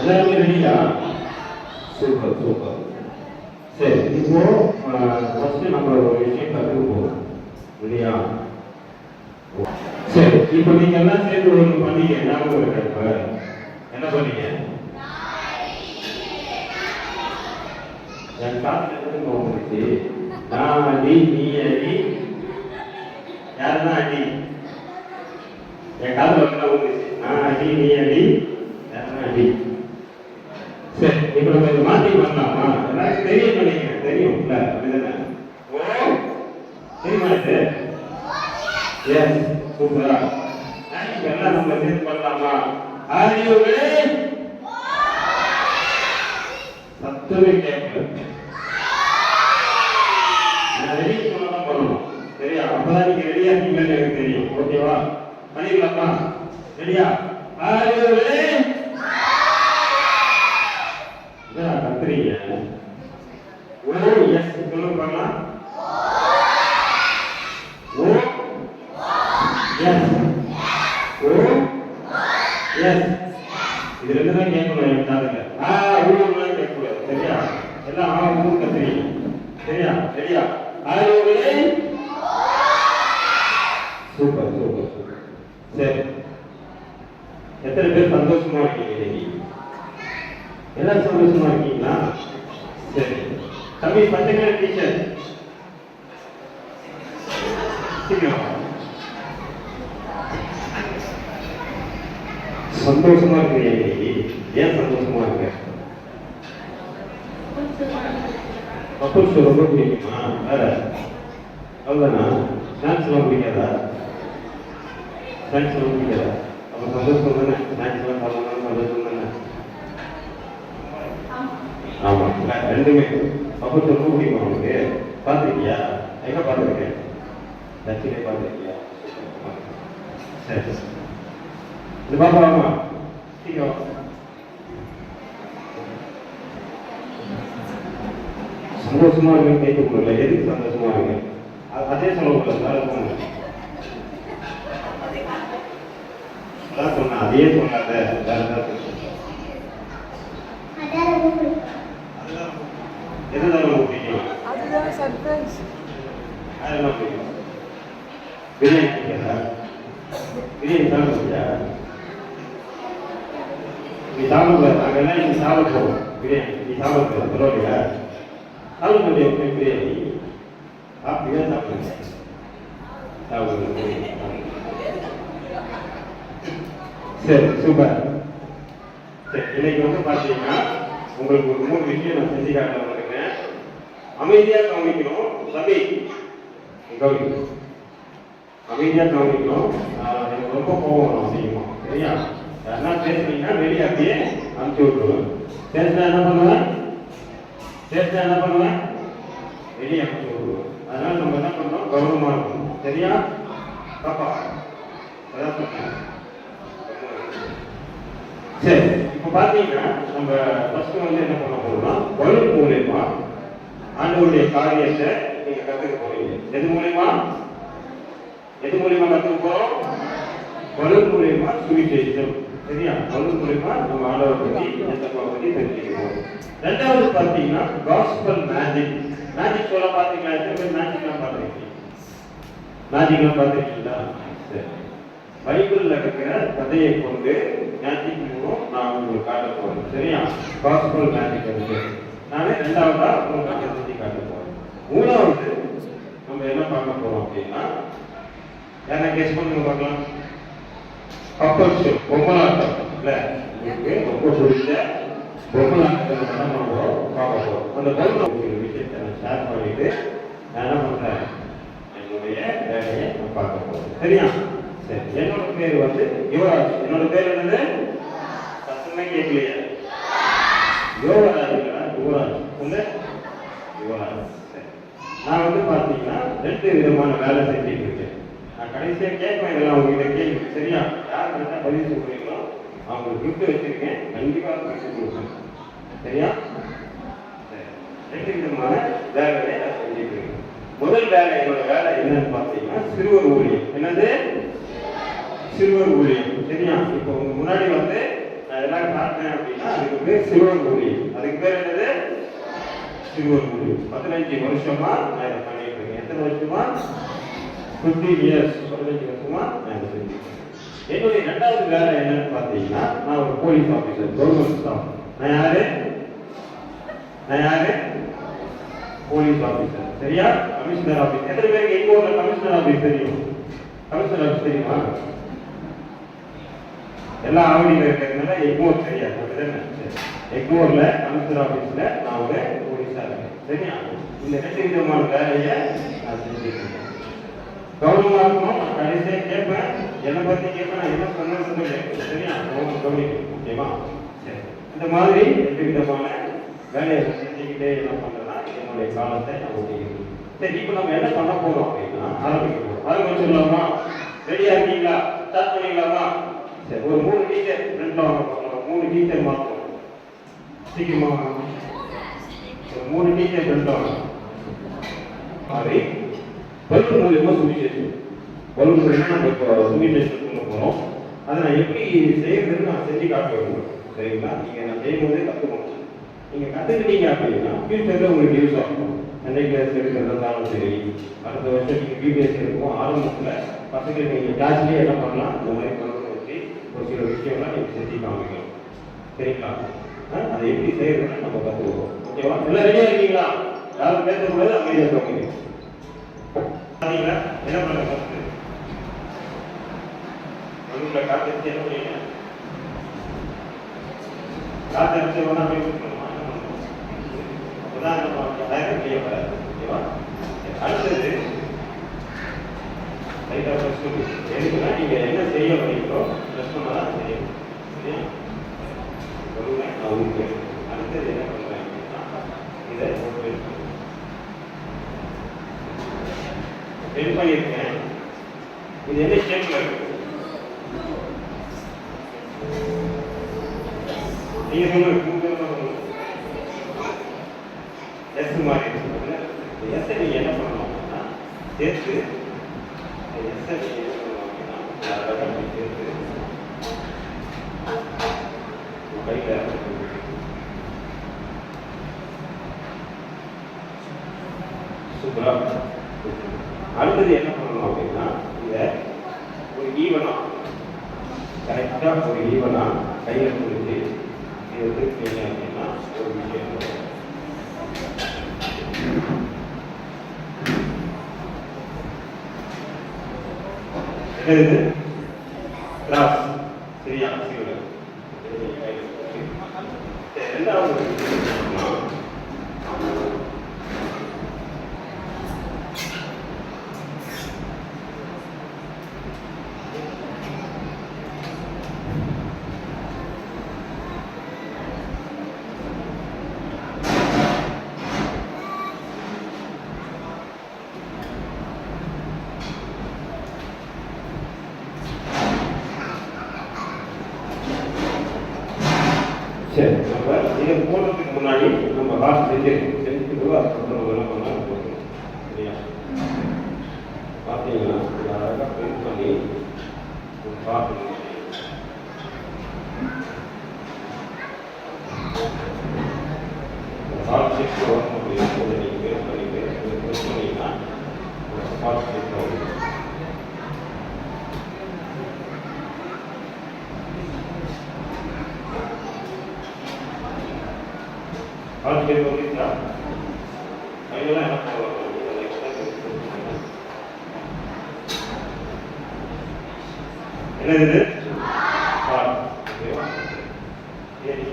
எல்லாருமே ரெடியா? Super super. சரி, இப்போ ஃபர்ஸ்ட் நம்ம ஒரு விஷயம் கற்றுக்க போகிறோம். ரெடியா? சரி, இப்போ நீங்க எல்லாம் சேர்ந்து ஒரு பண்ணீங்க. ஞாபகம் இருக்கா? இப்ப என்ன பண்ணீங்க? என் காலத்துல இருந்து வந்துச்சு. நான் அடி, நீ அடி, யாருதான் அடி? என் காலத்துல வந்துச்சு. நான் அடி, நீ அடி, யாருதான் அடி? சரி, இப்ப நம்ம இதை மாற்றி பண்ணலாமா? எல்லாருக்கும் தெரியும் நினைக்கிறேன். தெரியும் இல்ல? அப்படிதானே? ஓ, தெரியுமா இது? எஸ், சூப்பரா. எல்லாம் நம்ம சேர்ந்து பண்ணலாமா? R you ready? சத்தமே கேட்கல. நான் ரெடி சொன்னதான் பண்ணணும். சரியா? அப்பதான் நீங்க ரெடியா இருக்கீங்கன்னு எனக்கு தெரியும். ஓகேவா? பண்ணிக்கலாமா? ரெடியா? Are you ready? கத்துறீங்க. ஓ எஸ் சொல்லுங்க பண்ணலாம். Oh yes, oh yes. இது ரெண்டு தான் கேட்கணும். எனக்கு தாங்க ஊழலாம் கேட்கக்கூடாது. சரியா? எல்லாம் ஊர் கத்துறீங்க. சரியா? சரியா? Super super super. சரி, எத்தனை பேர் சந்தோஷமா இருக்கீங்க இன்னைக்கு? எல்லாரும் சந்தோஷமா இருக்கீங்களா? சரி, தம்பி பச்சை டீச்சர் சந்தோஷமா இருக்கிறீங்க இன்னைக்கு. ஏன் சந்தோஷமா இருக்க? கப்பல்ஸ் ரொம்ப பிடிக்குமா? வேற அவ்வளோதானா? ஸ்நாக்ஸ் எல்லாம் பிடிக்காதா? ஸ்நாக்ஸ் எல்லாம் பிடிக்காதா? அப்போ சந்தோஷம் தானே? ஸ்நாக்ஸ் எல்லாம் சாப்பிடணும் சந்தோஷம் தானே? ஆமா, ரெண்டுமே. கப்பல்ஸ் ரொம்ப பிடிக்கும் அவனுக்கு. பார்த்துருக்கியா? எங்க பார்த்துருக்கேன்? லட்சிலே பார்த்துருக்கியா? சரி, இது பார்க்கலாமா? சீக்கிரம். சந்தோஷமா இருக்கு கேட்க முடியல. எதுக்கு சந்தோஷமா இருக்கு? அதே சொல்லக்கூடாது. வேற சொன்ன அதே சொல்லாத. வேற ஏதாவது எதுதான் ரொம்ப பிடிக்கும்? அதெல்லாம் பிடிக்கும். பிரியாணி பிடிக்காதா? பிரியாணி சாப்பிடுறியா? நீ சாப்பிடக்கூடாது. அங்கெல்லாம் நீ சாப்பிட போகும். பிரியாணி நீ சாப்பிடக்கூடாது. பரவாயில்லையா? சாப்பிட முடியும். பிரியாணி அப்படியே சாப்பிடுங்க. சரி, சூப்பர். சரி, இன்னைக்கு வந்து பார்த்தீங்கன்னா உங்களுக்கு ஒரு 3 விஷயம் நான் செஞ்சு காட்ட வந்துருக்கேன். அமைதியா கவனிக்கணும். தம்பி கவனிக்கணும், அமைதியா கவனிக்கணும். எனக்கு ரொம்ப கோபம் அதிகமாக. சரியா? யாருன்னா பேசுனீங்கன்னா வெளியே அப்படியே அனுப்பிச்சு விட்டுருவேன். பேசினா என்ன பண்ணுவேன்? வெளியே அனுப்பிச்சு விட்டுருவேன். அதனால நம்ம என்ன பண்ணோம்? கவனமா இருக்கணும். சரியா பாப்பா? அதான் சொன்னேன். சரி, இப்போ பார்த்தீங்கன்னா நம்ம ஃபர்ஸ்ட் வந்து என்ன பண்ண போறோம்னா, பலூன் மூலமா ஆண்டவருடைய காரியத்தை நீங்க கத்துக்க போறீங்க. எது மூலமா கத்துக்க போறோம்? பலூன் மூலமா சுவிசேஷம். சரியா? பலூன் மூலமா நம்ம ஆண்டவரை பத்தி பத்தி தெரிஞ்சுக்கணும். ரெண்டாவது பார்த்தீங்கன்னா காஸ்பல் மேஜிக். மேஜிக் சொல்ல பார்த்தீங்களா? எத்தனை பேர் மேஜிக்லாம் பார்த்துருக்கீங்க? மேஜிக்லாம் பார்த்துருக்கீங்களா? சரி, பைபிள்ல இருக்கிற கதையை கொண்டு மேஜிக் மூலம் நான் உங்களுக்கு காட்ட போறேன். சரியா? காஸ்பல் மேஜிக் இருக்கு. நானே ரெண்டாவதா உங்களுக்கு செஞ்சு காட்ட போறேன். மூணாவது நம்ம என்ன பார்க்க போறோம் அப்படின்னா, என்ன கேஸ் பண்ணுங்க பார்க்கலாம். கப்பல் ஷோ, பொம்மலாட்டம். இல்ல, உங்களுக்கு ரொம்ப பிடிச்ச பொம்மலாட்டத்தை நம்ம பார்க்க போறோம். அந்த பொருள் விஷயத்தை நான் ஷேர் பண்ணிட்டு நான் என்ன பண்றேன்? என்னுடைய வேலையை நான் பார்க்க போறேன். சரியா? சரி, என்னோட பேர் வந்து யுவராஜ். என்னோட பேர் என்னது? சத்தமே கேட்கலையா? யுவராஜ். சொல்லு, யுவராஜ். சரி, நான் வந்து பார்த்தீங்கன்னா 2 விதமான வேலை செஞ்சுட்டு இருக்கேன். நான் கடைசியாக கேட்பேன் இதெல்லாம் உங்ககிட்ட கேள்வி. சரியா? யார் கரெக்டாக பதில் சொல்றீங்களோ அவங்களுக்கு கிஃப்ட் வச்சிருக்கேன். கண்டிப்பாக கிஃப்ட் கொடுப்பேன். சரியா? சரி, 2 விதமான வேலையை நான் செஞ்சுட்டு இருக்கேன். முதல் வேலை, என்னோட வேலை என்னன்னு பார்த்தீங்கன்னா சிறுவர் ஊழியம். என்னது? சிறுவர் ஊழியம். சரியா? இப்போ உங்க முன்னாடி வந்து நான் எல்லாம் காட்டுறேன் அப்படின்னா அதுக்கு பேர் சிறுவர் ஊழியம். அதுக்கு பேர் என்னது? சிறுவர் ஊழியம். 15 வருஷமா நான் இதை பண்ணிட்டு இருக்கேன். எத்தனை வருஷமா? 15 இயர்ஸ். 15 வருஷமா நான் இதை செஞ்சுருக்கேன். என்னுடைய இரண்டாவது வேலை என்னன்னு பார்த்தீங்கன்னா, நான் ஒரு போலீஸ் ஆஃபீஸர், கவர்மெண்ட் ஸ்டாஃப். நான் யாரு? Police officer. சரியா? Commissioner office. எத்தனை பேருக்கு எங்க ஊர்ல கமிஷனர் ஆஃபீஸ் தெரியும்? கமிஷனர் ஆஃபீஸ் தெரியுமா? எல்லா ஆவடியில் இருக்கிறதுனால எக்மோர் தெரியாது. அப்படிதானே? எக்மோர்ல கமிஷனர் ஆஃபீஸ்ல நான் ஒரு போலீஸா இருக்கேன். சரியா? இந்த 2 விதமான வேலையை நான் செஞ்சுருக்கேன். கௌரவமா இருக்கணும். நான் கடைசியாக கேட்பேன், என்னை பத்தி கேட்பேன், நான் என்ன சொன்னேன்னு சொல்லி. சரியா? கவனிக்கணும். ஓகேவா? சரி. இந்த மாதிரி 2 விதமான வேலையை செஞ்சுக்கிட்டே என்ன பண்றேன்னா என்னுடைய காலத்தை நான் ஒட்டிக்கிறேன். சரி, இப்போ நம்ம என்ன பண்ண போறோம் அப்படின்னா ஆரம்பிக்க போறோம். ஆரம்பிச்சிடலாமா? ரெடியா இருக்கீங்களா? ஸ்டார்ட் பண்ணிக்கலாமா? சரி, ஒரு 3 டீச்சர் ஃப்ரெண்ட்ல வாங்க பார்க்கலாம். 3 டீச்சர் மாற்றோம். சீக்கிரமா ஒரு 3 டீச்சர் ஃப்ரெண்ட்ல வாங்க. மாதிரி பலூன் மூலியமா சுவிசேஷம். பலூன் மூலியமா நம்ம இப்போ சுவிசேஷம் கொண்டு போறோம். அதை நான் எப்படி செய்யறதுன்னு நான் செஞ்சு காட்ட விரும்புறேன். சரிங்களா? நீங்க நான் செய்யும்போதே கற்றுக்கணும். நீங்க கற்றுக்கிட்டீங்க அப்படின்னா ஃபியூச்சர்ல உங்களுக்கு யூஸ் ஆகும். சண்டே கிளாஸ் எடுக்கிறதாலும் சரி, அடுத்த வருஷம் நீங்க பிபிஎஸ் இருக்கும். ஆரம்பத்தில் பசங்க நீங்க கிளாஸ்லேயே என்ன பண்ணலாம், இந்த மாதிரி பலூன் வச்சு ஒரு சில விஷயம்லாம் நீங்க செஞ்சு காமிக்கலாம். சரிங்களா? அதை எப்படி செய்யறதுன்னு நம்ம கற்றுக்குவோம். ஓகேவா? எல்லாம் ரெடியா இருக்கீங்களா? யாரும் பேசக்கூடாது, அமைதியாக இருக்கீங்க. என்ன பண்ண பலூன்ல காத்தடிச்சு என்ன பண்ணீங்க? காத்தடிச்சு வேணா போய் கொடுக்கணுமா? அப்பதான் நம்ம டைரக்ட் செய்யப்படாது. ஓகேவா? அடுத்தது லைட்டா ப்ரெஸ் பண்ணி எதுக்குன்னா நீங்க என்ன செய்ய வரீங்களோ ப்ரெஸ் பண்ணதான் செய்யணும். சரியா? சொல்லுவேன் நான் உங்களுக்கு. அடுத்தது என்ன பண்றேன் அப்படின்னா இதை பென் பண்ணியிருக்கேன். இது என்ன ஷேப்ல இருக்கு? நீங்க சொல்லுங்க. எஸ் மாதிரி இருக்கு. எஸ் நீங்க என்ன பண்ணணும் அப்படின்னா சேர்த்து எஸ் நீங்க என்ன பண்ணணும் அப்படின்னா சேர்த்து கையில சூப்பரா. அடுத்தது என்ன பண்ணணும் அப்படின்னா இதை ஒரு ஈவனா கரெக்டா ஒரு ஈவனா கையில கொடுத்து இதை திருப்பீங்க அப்படின்னா ஒரு விஷயம் என்னது? கிராஸ். சரியா? ரெண்டாவது சரி, நம்ம இதை போடுறதுக்கு முன்னாடி நம்ம காசு செஞ்சுட்டு அதுக்கப்புறம் நம்ம என்ன பண்ணலாம் போகணும். சரியா? பார்த்தீங்கன்னா அழகாக பிரிண்ட் பண்ணி ஒரு காசு கால் ஷீட் வர முடியும். நீங்கள் பேர் பண்ணிங்கன்னா ஒரு கால் ஷீட் வரும். கால் ஷீட் வந்துச்சா? கையெல்லாம் என்ன பண்ணுவாங்க? என்னது? கால். ஓகேவா? சரி,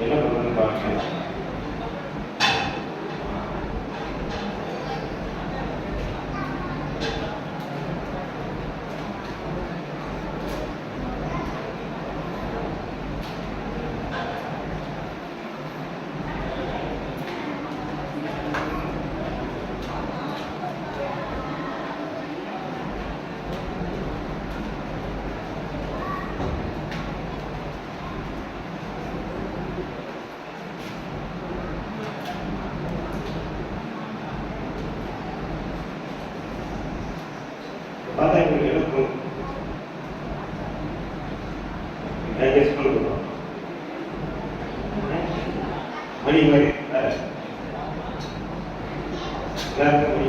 என்ன பண்ணுறதுன்னு பாருங்க. கெஸ் பண்ணுறோம். மணி மாதிரி எல்லாருக்கும் மணி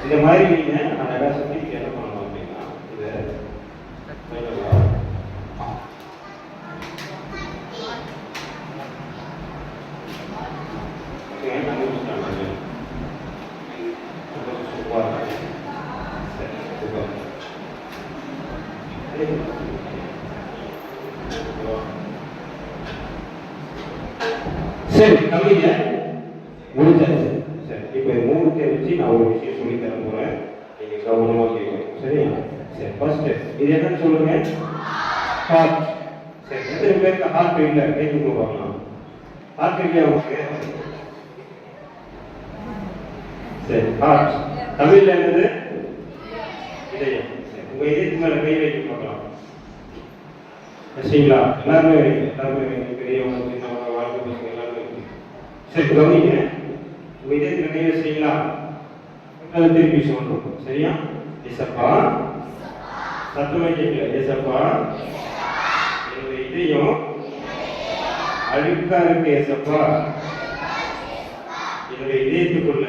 இந்த மாதிரி நீங்கள் அழகாக சொல்லி என்ன பண்ணணும் அப்படின்னா இதை சரி கவிங்க முடிஞ்சாச்சு. சரி இப்போ மூணுத்தை வச்சு நான் ஒரு விஷயம் சொல்லி தர போறேன். நீங்க கவனமா கேட்கணும். சரியா? சரி ஃபர்ஸ்ட் இது என்னன்னு சொல்லுங்க. ஹார்ட். சரி எத்தனை பேருக்கு ஹார்ட் இல்ல கேட்க பார்க்கலாம். ஹார்ட் இல்லையா உங்களுக்கு? சரி ஹார்ட் தமிழ்ல என்னது? இதயம். உங்க இதயத்து மேல கை வைக்க பார்க்கலாம். சரிங்களா? எல்லாருமே பெரியவங்க சின்னவங்க வாழ்க்கை பசங்க எல்லாருமே. சரி கவனிங்க. உங்க இதயத்துல கை வச்சீங்களா? அதை திருப்பி சொல்லணும். சரியா? ஏசப்பா சத்தமா கேட்கல. ஏசப்பா என்னுடைய இதயம் அழுக்கா இருக்கு. ஏசப்பா என்னுடைய இதயத்துக்குள்ள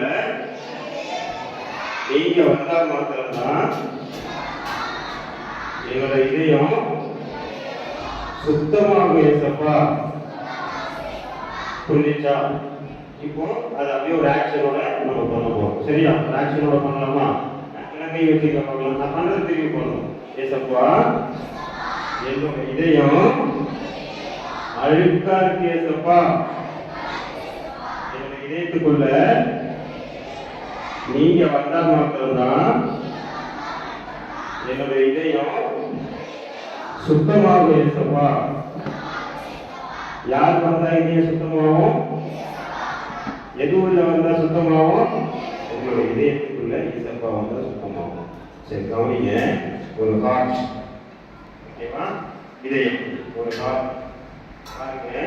நீங்க வந்தா மாத்திரம்தான் என்னோட இதயம் சுத்தமாக. ஏசப்பா புரிஞ்சிச்சா? இப்போ அது அப்படியே ஒரு ஆக்ஷனோட நம்ம பண்ண போறோம். சரியா? ஒரு ஆக்ஷனோட பண்ணலாமா? கை வச்சுக்க பார்க்கலாம். நான் பண்ணது திரும்பி பண்ணணும். ஏசப்பா என்னோட இதயம் அழுக்கா இருக்கு. ஏசப்பா என்னோட இதயத்துக்குள்ள நீங்க வந்தா மாத்திரம்தான் என்னோட இதயம் சுத்தமாகும். ஏசப்பா யார் வந்தா இதயம் சுத்தமாகும்? எதுவுள்ள வந்தா சுத்தமாகும்? உங்களோட இதயத்துக்குள்ள ஏசப்பா வந்தா சுத்தமாகும். சரி கவனிங்க. ஒரு ஹார்ட் ஓகேவா? இதயம் ஒரு ஹார்ட் பாருங்க.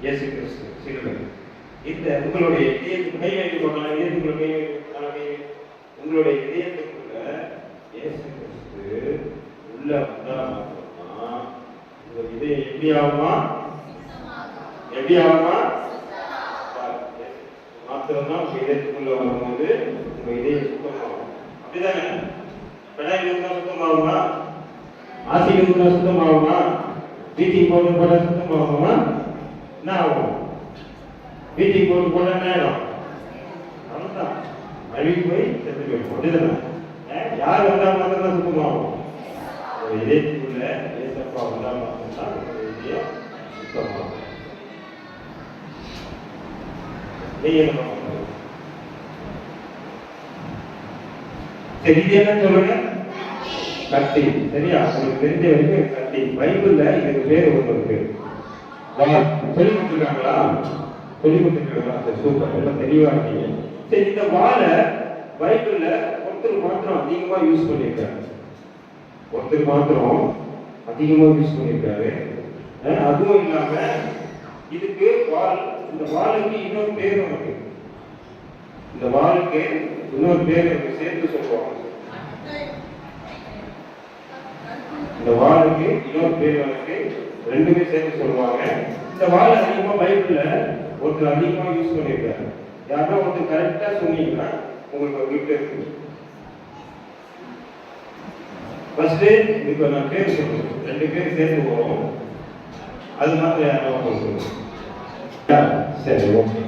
இயேசு கிறிஸ்து சிலுவை. இந்த உங்களுடைய இதயத்துக்கு கை வைக்க போகலாம். இதயத்துக்குள்ள கை வைக்க. உங்களுடைய இதயத்துக்குள்ள இயேசு கிறிஸ்து உள்ள வந்தா உங்க இதயம் எப்படி ஆகுமா? எப்படி ஆகுமா? மாத்திரம்தான் உங்க இதயத்துக்குள்ள வரும்போது உங்க இதயம் சுத்தமாகும். அப்படிதானே? கடாயில் இருந்தா சுத்தமாகுமா? ஆசையில் இருந்தா சுத்தமாகுமா? வீட்டுக்கு போட்டு போட சுத்தமாகுமா? என்ன ஆகும்? வீட்டுக்கு போட்டு போட என்ன ஆயிடும்? அவ்வளவுதான் அழுகி போய் செத்து போயிடும். அப்படிதானே? யார் வந்தா மாத்திரம் சுத்தமாகும்? இதயத்துக்குள்ள ஏசப்பா வந்தா மாத்திரம் இதயம் சுத்தமாகும். சரி இது என்ன சொல்லுங்க? கத்தி. சரியா? உங்களுக்கு தெரிஞ்ச வரைக்கும் கத்தி. பைபிள்ல இதுக்கு பேர் ஒன்று இருக்கு. சொல்லி கொடுத்துருக்காங்களா? சொல்லி கொடுத்துருக்காங்களா? சரி சூப்பர். எல்லாம் தெளிவா இருக்கீங்க. சரி இந்த வாழை பைபிள்ல ஒருத்தர் மாத்திரம் அதிகமா யூஸ் பண்ணியிருக்காரு. ஒருத்தர் மாத்திரம் அதிகமா யூஸ் பண்ணியிருக்காரு. அதுவும் இல்லாம இதுக்கு வால், இந்த வாளுக்கு இன்னொரு பேர் இருக்கு. இந்த வாளுக்கு இன்னொரு பேர் இருக்கு. சேர்த்து சொல்லுவாங்க. இந்த வாளுக்கு இன்னொரு பேர் இருக்கு. ரெண்டுமே சேர்த்து சொல்லுவாங்க. இந்த வாள் அதிகமா பைபிள்ல ஒருத்தர் அதிகமா யூஸ் பண்ணியிருக்காரு. யாரா ஒருத்தர் கரெக்டா சொன்னீங்கன்னா உங்களுக்கு ஒரு கிஃப்ட் இருக்கு. ஃபர்ஸ்ட் இப்போ நான் பேர் சொல்றேன். ரெண்டு பேர் சேர்த்து போறோம். அது மாத்திரம் யாராவது சொல்லுங்க. சரி ஓகே.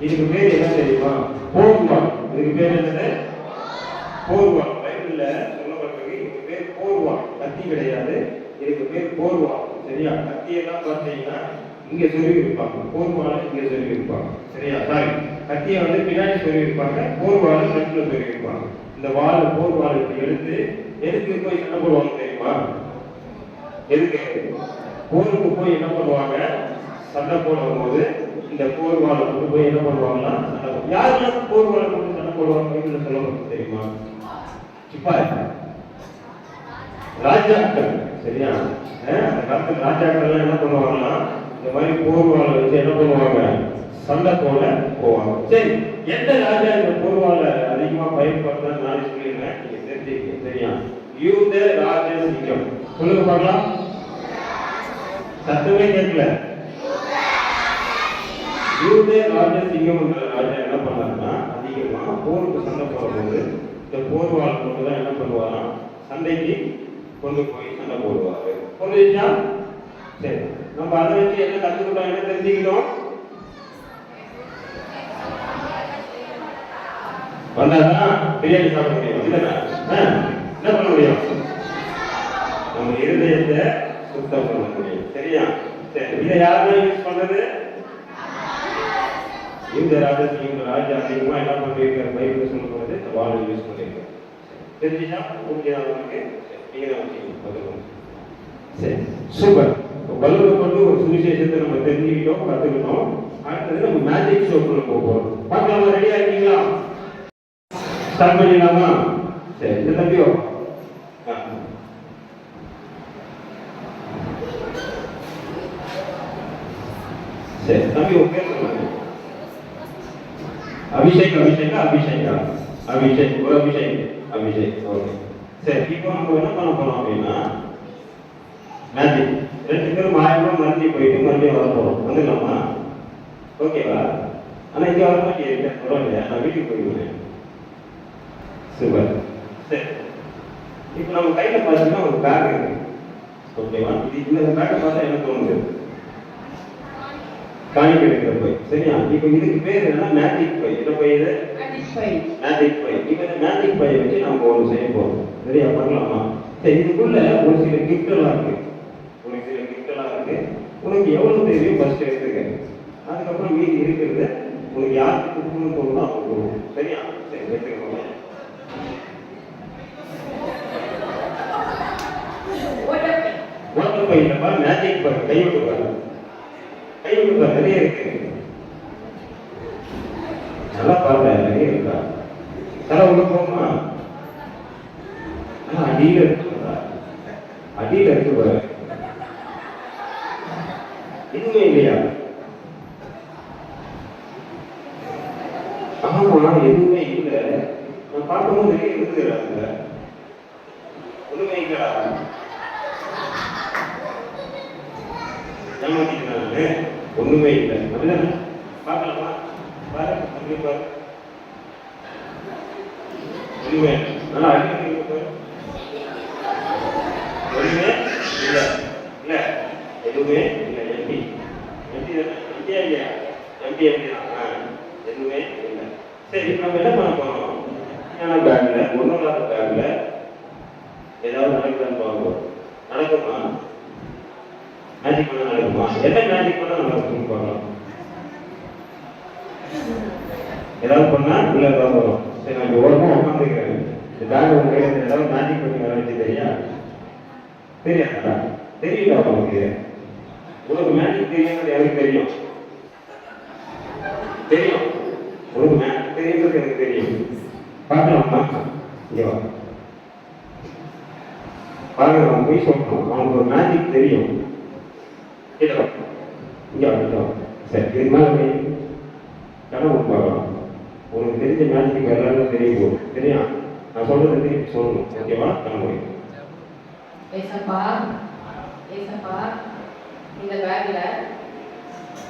இதுக்கு பேர் என்ன தெரியுமா? போர்வாள். இதுக்கு பேர் என்னது? போர்வாள். பைபிள்ல சொல்லப்பட்டிருக்கு. இதுக்கு பேர் போர்வாள். கத்தி கிடையாது. இதுக்கு பேர் போர்வாள். சரியா? கத்தியெல்லாம் பார்த்தீங்கன்னா இங்க சொருவி இருப்பாங்க. போர்வாளை இங்க சொருவி இருப்பாங்க. சரியா? சாரி, கத்தியை வந்து பின்னாடி சொருவி இருப்பாங்க. போர்வாளை நடுல சொருவி இருப்பாங்க. இந்த வாள் போர்வாளை எடுத்து எதுக்கு போய் சண்டை போடுவாங்க தெரியுமா? எதுக்கு? போருக்கு போய் என்ன பண்ணுவாங்க? சண்டை போடும் போது இந்த போர்வாளை கொண்டு போய் என்ன பண்ணுவாங்கன்னா சண்டை. யாரெல்லாம் போர்வாளை கொண்டு சண்டை போடுவாங்க சொல்லப்பட்டு தெரியுமா? சிப்பாய், ராஜாக்கள். சரியா? அந்த காலத்துல ராஜாக்கள் என்ன பண்ணுவாங்கன்னா இந்த மாதிரி போர்வாளை வச்சு என்ன பண்ணுவாங்க? சண்டை போட போவாங்க. சரி, எந்த ராஜா இந்த போர்வாளை அதிகமா பயன்படுத்த நான் சொல்லிடுறேன். நீங்க தெரிஞ்சுக்க. சரியா? யூத ராஜசிங்கம். சொல்லுங்க பார்க்கலாம். சத்தமே கேட்கல. யூதே ராஜசிங்கம் ராஜா என்ன பண்ணாருன்னா, அதிகமா போருக்கு சண்டை போடும்போது இந்த போர்வாள் கொண்டு தான் என்ன பண்ணுவாராம், சண்டைக்கு கொண்டு போய் சண்டை போடுவாரு. புரிஞ்சுச்சா? சரி, நம்ம அதை வச்சு என்ன கத்துக்கிட்டோம், என்ன தெரிஞ்சுக்கிட்டோம்? வந்தாதான் பிரியாணி சாப்பிட முடியும். என்ன பண்ண முடியும்? நம்ம இருதயத்தை சுத்தம் பண்ண முடியும். சரியா? சரி, இதை யாரெல்லாம் யூஸ் பண்றது? இந்த ராஜா அதிகமா என்ன பண்ணிருக்காரு, பைபிள் சொல்லும்போது இந்த வாழை யூஸ் பண்ணிருக்காரு. தெரிஞ்சுச்சா? உங்களுக்கு நீங்க தான் வச்சுக்கணும். சரி, சூப்பர். வல்லுவை கொண்டு ஒரு சுவிசேஷத்தை நம்ம தெரிஞ்சுக்கிட்டோம், கத்துக்கிட்டோம். அடுத்தது நம்ம மேஜிக் ஷோக்குள்ள போகிறோம். பார்க்கலாமா? ரெடியா இருக்கீங்களா? ஸ்டார்ட் பண்ணிடலாமா? சரி, இந்த தம்பியோ சரி, தம்பி உங்க பேர் சொல்லுங்க. அபிஷேக். ஒரு அபிஷேக். ஓகே. சரி, இப்போ நம்ம என்ன பண்ண போறோம் அப்படின்னா, மேஜிக். 2 பேரும் மாயமா மறுபடி போயிட்டு மறுபடியும் வர போறோம். வந்துடலாமா? ஓகேவா? ஆனா இங்க வர மாட்டேன், பரவாயில்லையா? நான் வீட்டுக்கு போயிடுவேன். சூப்பர். சரி, இப்போ நம்ம கையில பார்த்தீங்கன்னா ஒரு பேக் இருக்கு. ஓகேவா? இந்த பேக்கை பார்த்தா என்ன தோணுது? காணிக்கை எடுக்கிற பை. சரியா? இப்போ இதுக்கு பேர் என்னன்னா மேஜிக் பை. என்ன பை இது? மேஜிக் பை. இப்போ இந்த மேஜிக் பையை வச்சு நம்ம ஒன்று செய்ய போறோம். சரியா? பண்ணலாமா? சரி, இதுக்குள்ள ஒரு சில கிஃப்ட் எல்லாம் இருக்கு. உனக்கு எவ்வளவு தேவையோ ஃபர்ஸ்ட் எடுத்துக்க. அதுக்கப்புறம் மீதி இருக்கிறது உனக்கு யாருக்கு கொடுக்கணும்னு தோணுதோ அவங்க கொடுக்கும். சரியா? சரி, எடுத்துக்கோங்க. வாட்டர் பை இல்லப்பா, மேஜிக் பை. கை விட்டு பாரு. நிறைய இருக்கு. நல்லா பாருங்க, நிறைய இருக்கா? தலை உள்ள போகுமா? அடியில இருக்கு பாரு. எதுவுமே இல்லையா? ஆமா, எதுவுமே இல்லை. நான் பார்க்கும்போது நிறைய இருக்குறாங்க. ஒண்ணுமே இல்லடா. ஏமாத்திக்கிறாங்க. ஒண்ணுமே இல்லை. அப்படிதானே? பார்க்கலாமா? பாரு, அப்படி பாரு. ஒண்ணுமே நல்லா அடிக்க பாரு. ஒண்ணுமே இல்லை. எதுவுமே இல்லை. எம்பி தான். எதுவுமே இல்லை. சரி, நம்ம என்ன பண்ண போறோம்? பேக்ல ஒன்றும் இல்லாத பேக்ல ஏதாவது நடக்குதான்னு பார்ப்போம். நடக்குமா? மேஜிக் பண்ண நடக்குமா? என்ன மேஜிக் பண்ணா நடக்கும்னு பார்க்கலாம். ஏதாவது பண்ணா உள்ள வரும். சரி, நான் ஓரமா உட்காந்துக்கிறேன். இந்த பேக் உங்க கையில ஏதாவது மேஜிக் பண்ணி வர வச்சு தெரியாதா? தெரியல உனக்கு. உனக்கு மேஜிக் தெரியுங்கிறது எனக்கு தெரியும். உனக்கு மேஜிக் தெரியுங்கிறது எனக்கு தெரியும். பார்க்கலாமா? இங்க வா. பாருங்க, அவன் போய் சொல்றான். அவனுக்கு ஒரு மேஜிக் தெரியும். இங்க வா. சரி, இது மேலே கனவு பார்க்கலாம். உனக்கு தெரிஞ்ச மேஜிக் எல்லாரும் தெரிய போகும். சரியா? நான் சொல்றது திருப்பி சொல்லணும். ஓகேவா? கனவு. ஏசப்பா, இந்த பேக்ல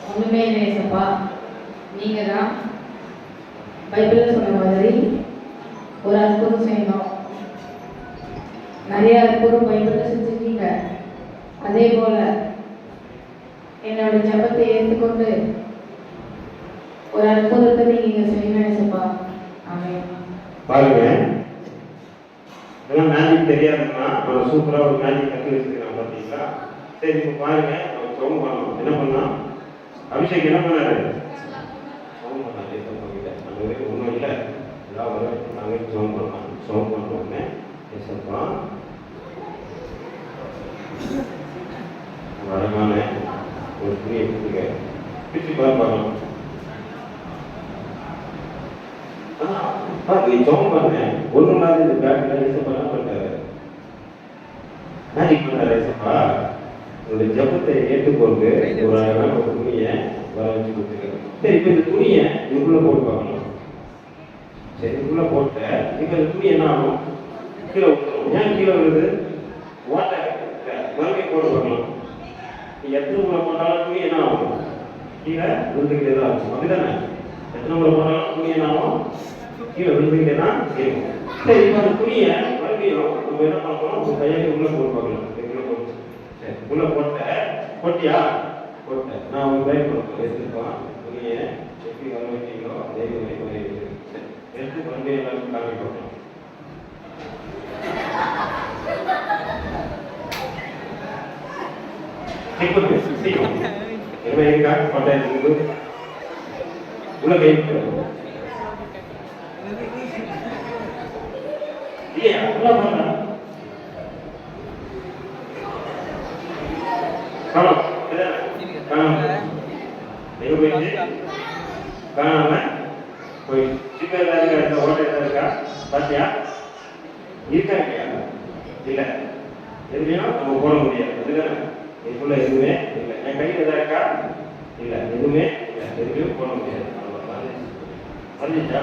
ஒண்ணுமே இல்லை ஏசப்பா. நீங்க தான் பைபிள்ல சொன்ன மாதிரி ஒரு அற்புதம் செய்யணும். நிறைய அற்புதம் பைபிள்ல செஞ்சிருக்கீங்க. அதே போல என்னோட ஜெபத்தை ஏற்றுக்கொண்டு ஒரு அற்புதத்தை நீங்க செய்யணும் ஏசப்பா. ஆமென். பாருங்க, இதெல்லாம் மேஜிக் தெரியாதுன்னா அவன் சூப்பரா ஒரு மேஜிக் கற்று வச்சிருக்கான். பார்த்தீங்களா? சரி, இப்போ பாருங்க, அவன் சோகம் பண்ணணும். என்ன பண்ணான்? அபிஷேக் என்ன பண்ணாரு? சோகம் பண்ணாரு. ஒன்றும் இல்லை, ஏதாவது நாங்கள் சோகம் பண்ணலாம். சோகம் பண்ணுறோன்னே ஏசப்பா அழகான ஒரு துணியை கொடுத்துக்க. பிச்சு பார்க்கலாம். நீ சோகம் பண்ண ஒன்றும் இல்லாத இந்த பேக்ல ஏசப்பா என்ன பண்ணாரு? மேஜிக் பண்ணாரு. ஏசப்பா உங்களுடைய ஜபத்தை ஏற்றுக்கொண்டு ஒரு அழகான ஒரு துணியை வர வச்சு கொடுத்துருக்காரு. சரி, இப்போ இந்த துணியை இதுக்குள்ள போட்டு பார்க்கலாம். சரி, இதுக்குள்ள போட்ட இப்போ இந்த துணி என்ன ஆகும்? கீழே விட்டுரும். ஏன் கீழே விழுது? வாட்டர் மறுபடியும் போட்டு பார்க்கலாம். எத்தனை முறை போட்டாலும் துணி என்ன ஆகும்? கீழே விழுந்துக்கிட்டே தான் இருக்கும். அப்படிதானே? எத்தனை முறை போட்டாலும் துணி என்ன ஆகும்? கீழே விழுந்துக்கிட்டே தான் இருக்கும். சரி, இப்போ அந்த துணியை மறுபடியும் நம்ம என்ன பண்ணுறோம்? உங்க கையாலே உள்ள போட்டு பார்க்கலாம். உள்ள போட்டு சரி, உள்ள போட்டியா? போட்டேன். நான் ஒரு பைக் கொடுப்பேன். எடுத்துருப்பான் துணியை எப்படி வர வைக்கிறீங்களோ அதே மாதிரி வர வைக்கிறேன். எடுத்து மறுபடியும் எல்லாருக்கும் காமி போட்டோம். உள்ள கை இல்லையா? உள்ள பண்ண காணும் காணாம போய் சின்ன ஓட்ட இருக்கா? பாத்தியா? இருக்கா இல்லையா? இல்ல, எதுலையும் நம்ம போட முடியாது. அதுதானே? இதுக்குள்ள எதுவுமே இல்லை. என் கையில் எதா இருக்கா? இல்லை, எதுவுமே இல்லை. எதுலையும் போட முடியாது. மறைஞ்சிச்சா?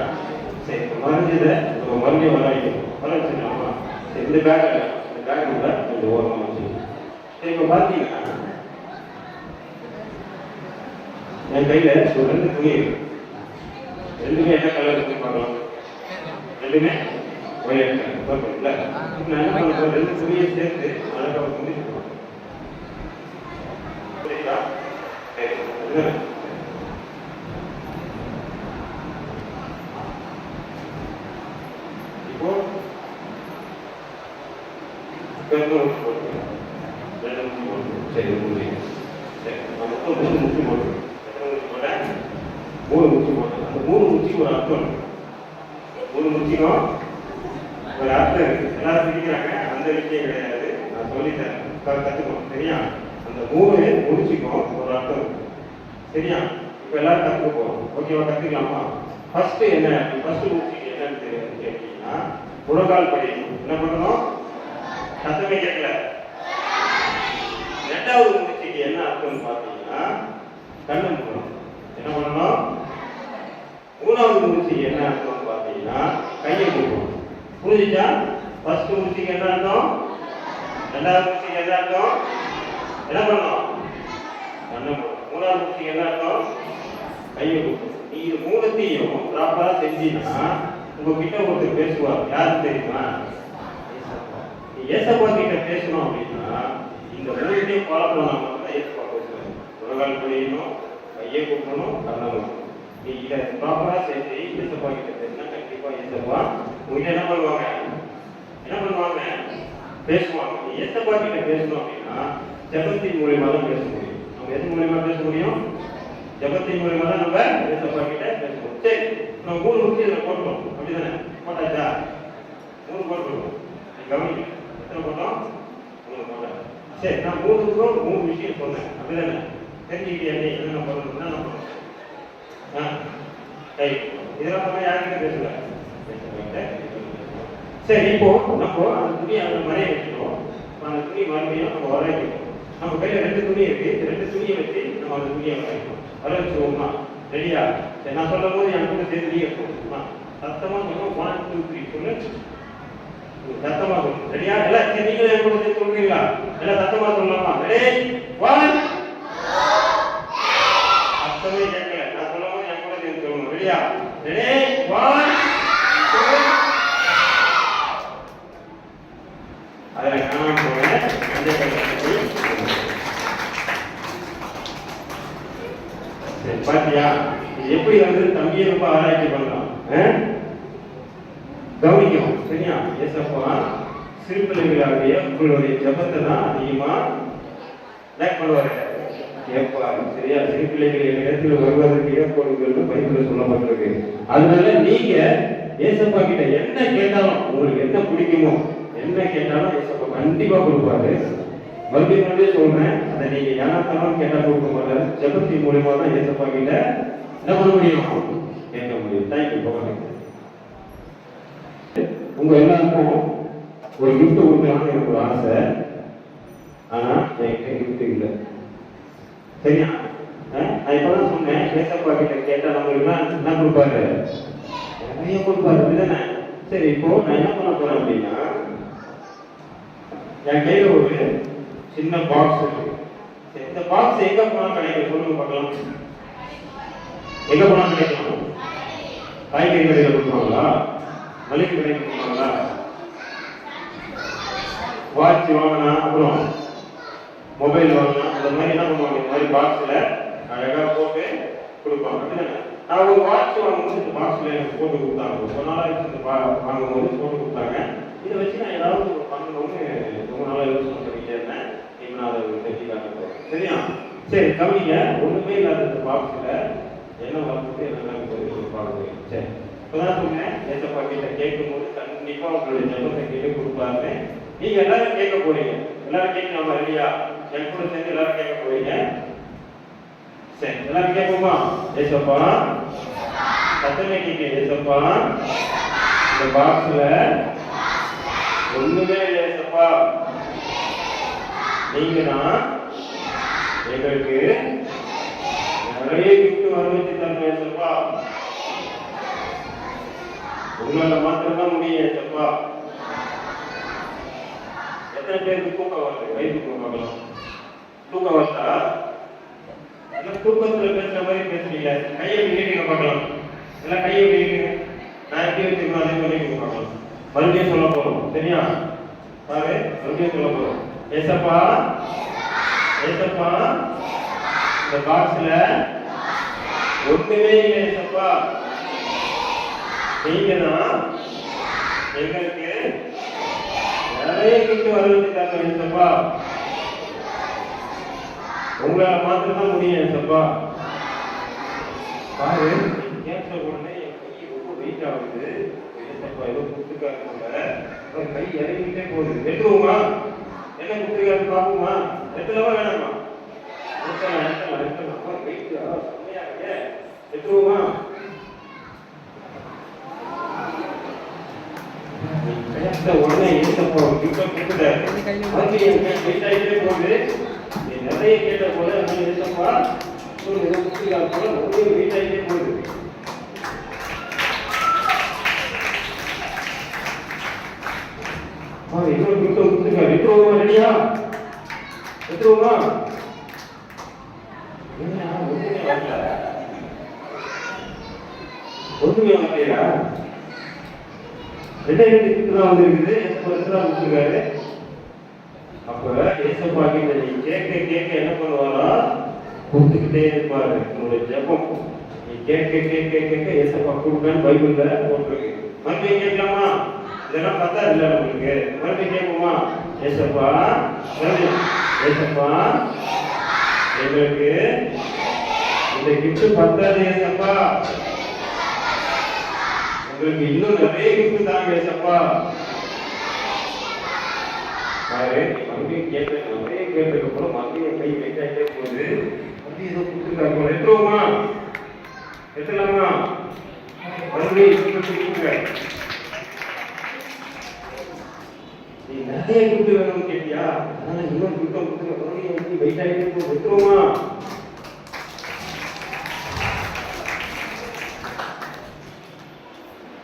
சரி, மறைஞ்சதை நம்ம மறுபடியும் வர வைக்கணும். வர வச்சுக்கலாமா? சரி, இந்த பேக் உள்ள கொஞ்சம் ஓரமாக வச்சுக்கணும். சரி, இப்போ பார்த்தீங்கன்னா என் கையில் ஒரு 2 துணி இருக்கு. ரெண்டுமே என்ன கலர் இருக்குன்னு பார்க்கலாம். ரெண்டுமே ஒயர் கலர் இல்லை. நான் என்ன பண்ணுறேன்? 2 துணியை சேர்த்து அழகாக துணி புரியுதா? சரி, அதுதானே? இப்போ சரி, சரி, நான் மொத்தம் 3 முச்சி போட்டேன். எத்தனை முச்சி போட்டேன்? 3 முச்சி போட்டேன். அந்த 3 முச்சிக்கு ஒரு அர்த்தம் இருக்கு. 3 முச்சிக்கும் ஒரு அர்த்தம் இருக்கு. எல்லாரும் பிடிக்கிறாங்க, அந்த விஷயம் கிடையாது. நான் சொல்லித்தரேன், கற்றுக்கணும். சரியா? அந்த 3 முடிச்சுக்கும் ஒரு அர்த்தம் இருக்கு. சரியா? இப்போ எல்லாரும் கற்றுக்க போகிறோம். ஓகேவா? கற்றுக்கலாமா? ஃபர்ஸ்ட் என்ன? ஃபர்ஸ்ட் முடிச்சுக்கு என்னன்னு தெரியாது கேட்டீங்கன்னா புறகால் படி என்ன பண்ணணும்? சத்தமே கேட்கல. 2வது முடிச்சுக்கு என்ன அர்த்தம்னு பார்த்தீங்கன்னா கண்ணு மூடணும். என்ன பண்ணணும்? 3வது முடிச்சுக்கு என்ன அர்த்தம்னு பார்த்தீங்கன்னா கையை மூடணும். புரிஞ்சுச்சா? ஃபர்ஸ்ட் முடிச்சுக்கு என்ன அர்த்தம்? 2வது முடிச்சுக்கு என்ன அர்த்தம்? என்ன பண்ணணும்? கண்ணை மூடணும். 3வது முடிச்சுக்கு என்ன அர்த்தம்? கையை மூடணும். நீ இது 3த்தையும் ப்ராப்பரா செஞ்சீங்கன்னா உங்ககிட்ட ஒருத்தர் பேசுவார். யாருக்கு தெரியுமா? நீ ஏசப்பா கிட்ட பேசணும் அப்படின்னா இந்த 3த்தையும் ஃபாலோ பண்ணா மட்டும் ஏசப்பா பேசுவார். உலகால் புரியணும், கையை கூப்பிடணும், கண்ணை மூடணும். நீ இதை ப்ராப்பரா செஞ்சு ஏசப்பா கிட்ட பேசினா கண்டிப்பா ஏசப்பா உங்ககிட்ட என்ன பண்ணுவாங்க? பேசுவாங்க. நீ ஏசப்பா கிட்ட பேசணும் அப்படின்னா ஜெபத்தின் மூலியமா தான் பேச முடியும். நம்ம எது மூலியமா பேச முடியும்? ஜெபத்தின் மூலியமா தான் நம்ம ஏசப்பா கிட்ட பேச முடியும். சரி, நம்ம 3 முக்கிய இதில் போட்டோம். அப்படிதானே? போட்டாச்சா? 3 போட்டுருக்கோம். கவனிங்க, எத்தனை போட்டோம்? 3 போட்டோம். சரி, நான் 3க்கும் 3 விஷயம் சொன்னேன். அப்படிதானே? தெரிஞ்சுக்கிட்டே என்னென்ன பண்ணணும்னா நம்ம கை இதெல்லாம் பண்ண யாருக்கிட்ட பேசல. சரி, இப்போ நம்ம அந்த துணியை அந்த மறைய வச்சுட்டோம். அந்த துணி மறுபடியும் நம்ம வர வைக்கணும். நம்ம கையில் 2 துணி இருக்கு. 2 துணியை வச்சு நம்ம அந்த துணியை வர வைக்கணும். வர வச்சுக்கோமா? ரெடியா? சரி, நான் சொல்லும் போது எனக்கு கூட சேர்த்து நீங்க போகணுமா? சத்தமா சொல்லுவோம். 1 2 3 சொல்லு. சத்தமா சொல்லணும். ரெடியா? எல்லாம் சரி, நீங்களும் என் கூட சேர்த்து சொல்றீங்களா? எல்லாம் சத்தமா சொல்லலாமா? ரெடி 1. சத்தமே கேட்கல. நான் சொல்லும் போது என் கூட சேர்த்து சொல்லணும். ரெடியா? ரெடி 1 2. அதில் காணாம போனேன். பாத்தியா? எப்படி வந்து தம்பியை ரொம்ப ஆராய்ச்சி பண்ணலாம். கவனிக்கணும். சரியா? ஏசப்பா சிறு பிள்ளைகளாகிய உங்களுடைய ஜபத்தை தான் அதிகமா லைக் பண்ணுவாரு. கேட்பாரு. சரியா? சிறு பிள்ளைகள் இடத்துல வருவதற்கு ஏற்படுங்கள் பைபிள்ல சொல்லப்பட்டிருக்கு. அதனால நீங்க ஏசப்பா கிட்ட என்ன கேட்டாலும், உங்களுக்கு என்ன பிடிக்குமோ என்ன கேட்டாலும் ஏசப்பா கண்டிப்பா கொடுப்பாரு. மறுபடியும் சொல்றேன், அதை நீங்க யாராத்தாலும் கேட்டா கொடுக்க மாட்டாரு. ஜெபத்தின் மூலியமா தான் ஏசப்பா கிட்ட என்ன பண்ண முடியும்? கேட்க முடியும். தேங்க்யூ. உங்க எல்லாருக்கும் ஒரு கிஃப்ட் கொடுக்கலாம்னு எனக்கு ஒரு ஆசை. ஆனா என்கிட்ட கிஃப்ட் இல்லை. சரியா? நான் இப்பதான் சொன்னேன், ஏசப்பா கிட்ட கேட்டா நம்மளுக்கு என்ன கொடுப்பாரு? நிறைய கொடுப்பாரு. அப்படிதானே? சரி, இப்போ நான் என்ன பண்ண போறேன் அப்படின்னா என் கையில ஒரு சின்ன பாக்ஸ் இருக்கு. சரி, இந்த பாக்ஸ் எங்க போனா கிடைக்கும் சொல்லுங்க பார்க்கலாம். எங்க போனா கிடைக்கும்? காய்கறி கடையில் கொடுப்பாங்களா? மளிகை கடையில் கொடுப்பாங்களா? வாட்ச் வாங்கினா அப்புறம் மொபைல் வாங்கினா அந்த மாதிரி என்ன பண்ணுவாங்க? இந்த மாதிரி பாக்ஸ்ல அழகா போட்டு கொடுப்பாங்க. அப்படிதானே? நான் ஒரு வாட்ச் வாங்கும்போது இந்த பாக்ஸ்ல எனக்கு போட்டு கொடுத்தாங்க. ரொம்ப நாளாக இந்த வாங்கும்போது போட்டு கொடுத்தாங்க. இதை வச்சு நான் ஏதாவது ஒரு பண்ணணும்னு ரொம்ப நாளாக யோசனை பண்ணிட்டே இருந்தேன். இப்போ நான் அதை தெரிஞ்சு காட்ட போறேன். சரியா? சரி, கவனிங்க. ஒண்ணுமே இல்லாத இந்த பாக்ஸ்ல என்ன வார்த்தை என்ன பாருங்க. சரி, இப்பதான் சொன்னேன், ஏசப்பா கிட்ட கேட்கும் போது கண்டிப்பா உங்களுடைய ஜெபத்தை கேட்டு கொடுப்பாரு. நீங்க எல்லாரும் கேட்க போறீங்க. எல்லாரும் கேட்கலாமா? இல்லையா? என் கூட சேர்ந்து எல்லாரும் கேட்க போறீங்க. சரி, எல்லாரும் கேட்போமா? ஏசப்பா, சத்தமே கேட்க. ஏசப்பா, இந்த பாக்ஸ்ல ஒண்ணுமே இல்லை. ஏசப்பா, நீங்க தான் எங்களுக்கு நிறைய கிஃப்ட் வர வச்சு தரணும். ஏசப்பா, உங்களால மாத்திரம்தான் முடியும். ஏசப்பா, எத்தனை பேருக்கு தூக்கம் வருது? வயிற்று பார்க்கலாம். தூக்கம் வருதா? எல்லாம் தூக்கத்துல பேசுற மாதிரி பேசுறீங்க. கையை நீங்க பார்க்கலாம். எல்லாம் கையை நீங்க நான் எப்படி வச்சுக்கணும் அதே மாதிரி நீங்க பார்க்கலாம். மறுபடியும் சொல்ல போறோம். சரியா? பாரு, மறுபடியும் சொல்ல போறோம். ஏசப்பா, ஏசப்பா, இந்த பாக்ஸ்ல ஒண்ணுமே இல்லை. ஏசப்பா, நீங்க தான் எங்களுக்கு நிறைய கிஃப்ட் வர வச்சுட்டாங்க. ஏசப்பா, உங்களால மாத்திரம்தான் முடியும். ஏசப்பா, பாரு, கேட்ட உடனே என் கை ரொம்ப வெயிட் ஆகுது. ஏசப்பா ஏதோ குத்துக்காரு போல கை இறங்கிட்டே போகுது. எட்டுருவோமா? என்ன குத்துக்காரு பார்ப்போமா? எத்தலவா வேணாமா? எட்டுருவோமா? உடனே ஏசப்பா கிஃப்ட் கொடுத்துட்டாரு. வெயிட் ஆகிட்டே போகுது. நிறைய கேட்ட போல ஏசப்பா குத்துக்காரு போல ரொம்ப வெயிட் ஆகிட்டே போகுது. இன்னொரு கிஃப்ட் கொடுத்துருக்காரு. எட்டுருவோமா? ரெடியா? எட்டுருவோமா? ஒண்ணுமே வரலையா? ரெண்டு கிஃப்ட் தான் வந்துருக்குது. கொடுத்துருக்காரு. அப்ப ஏசப்பா கிட்ட நீ கேட்க கேட்க என்ன பண்ணுவாரா? கொடுத்துக்கிட்டே இருப்பாரு. உங்களுடைய ஜெபம் நீ கேட்க கேட்க கேட்க ஏசப்பா கொடுப்பேன்னு பைபிள்ல போட்டிருக்கு. மறுபடியும் கேட்கலாமா? இதெல்லாம் பார்த்தா இல்லை உங்களுக்கு. மறுபடியும் கேட்போமா? ஏசப்பா, ஏசப்பா, எங்களுக்கு இந்த கிஃப்ட் பத்தாது. ஏசப்பா, உங்களுக்கு இன்னும் நிறைய கிஃப்ட் தாங்க. ஏசப்பா, மறுபடியும் கேட்டேன். நிறைய கேட்டதுக்கு அப்புறம் மறுபடியும் கை வைக்காட்டே போகுது. மறுபடியும் ஏதோ கொடுத்துருக்காரு போல. எட்டுருவோமா? எட்டலாமா? மறுபடியும் நீ நிறைய கிஃப்ட் வேணும்னு கேட்டியா? அதனால இன்னொரு கிஃப்ட் கொடுத்துருக்க. மறுபடியும் வெயிட் ஆகிட்டே போகுது. எட்டுருவோமா?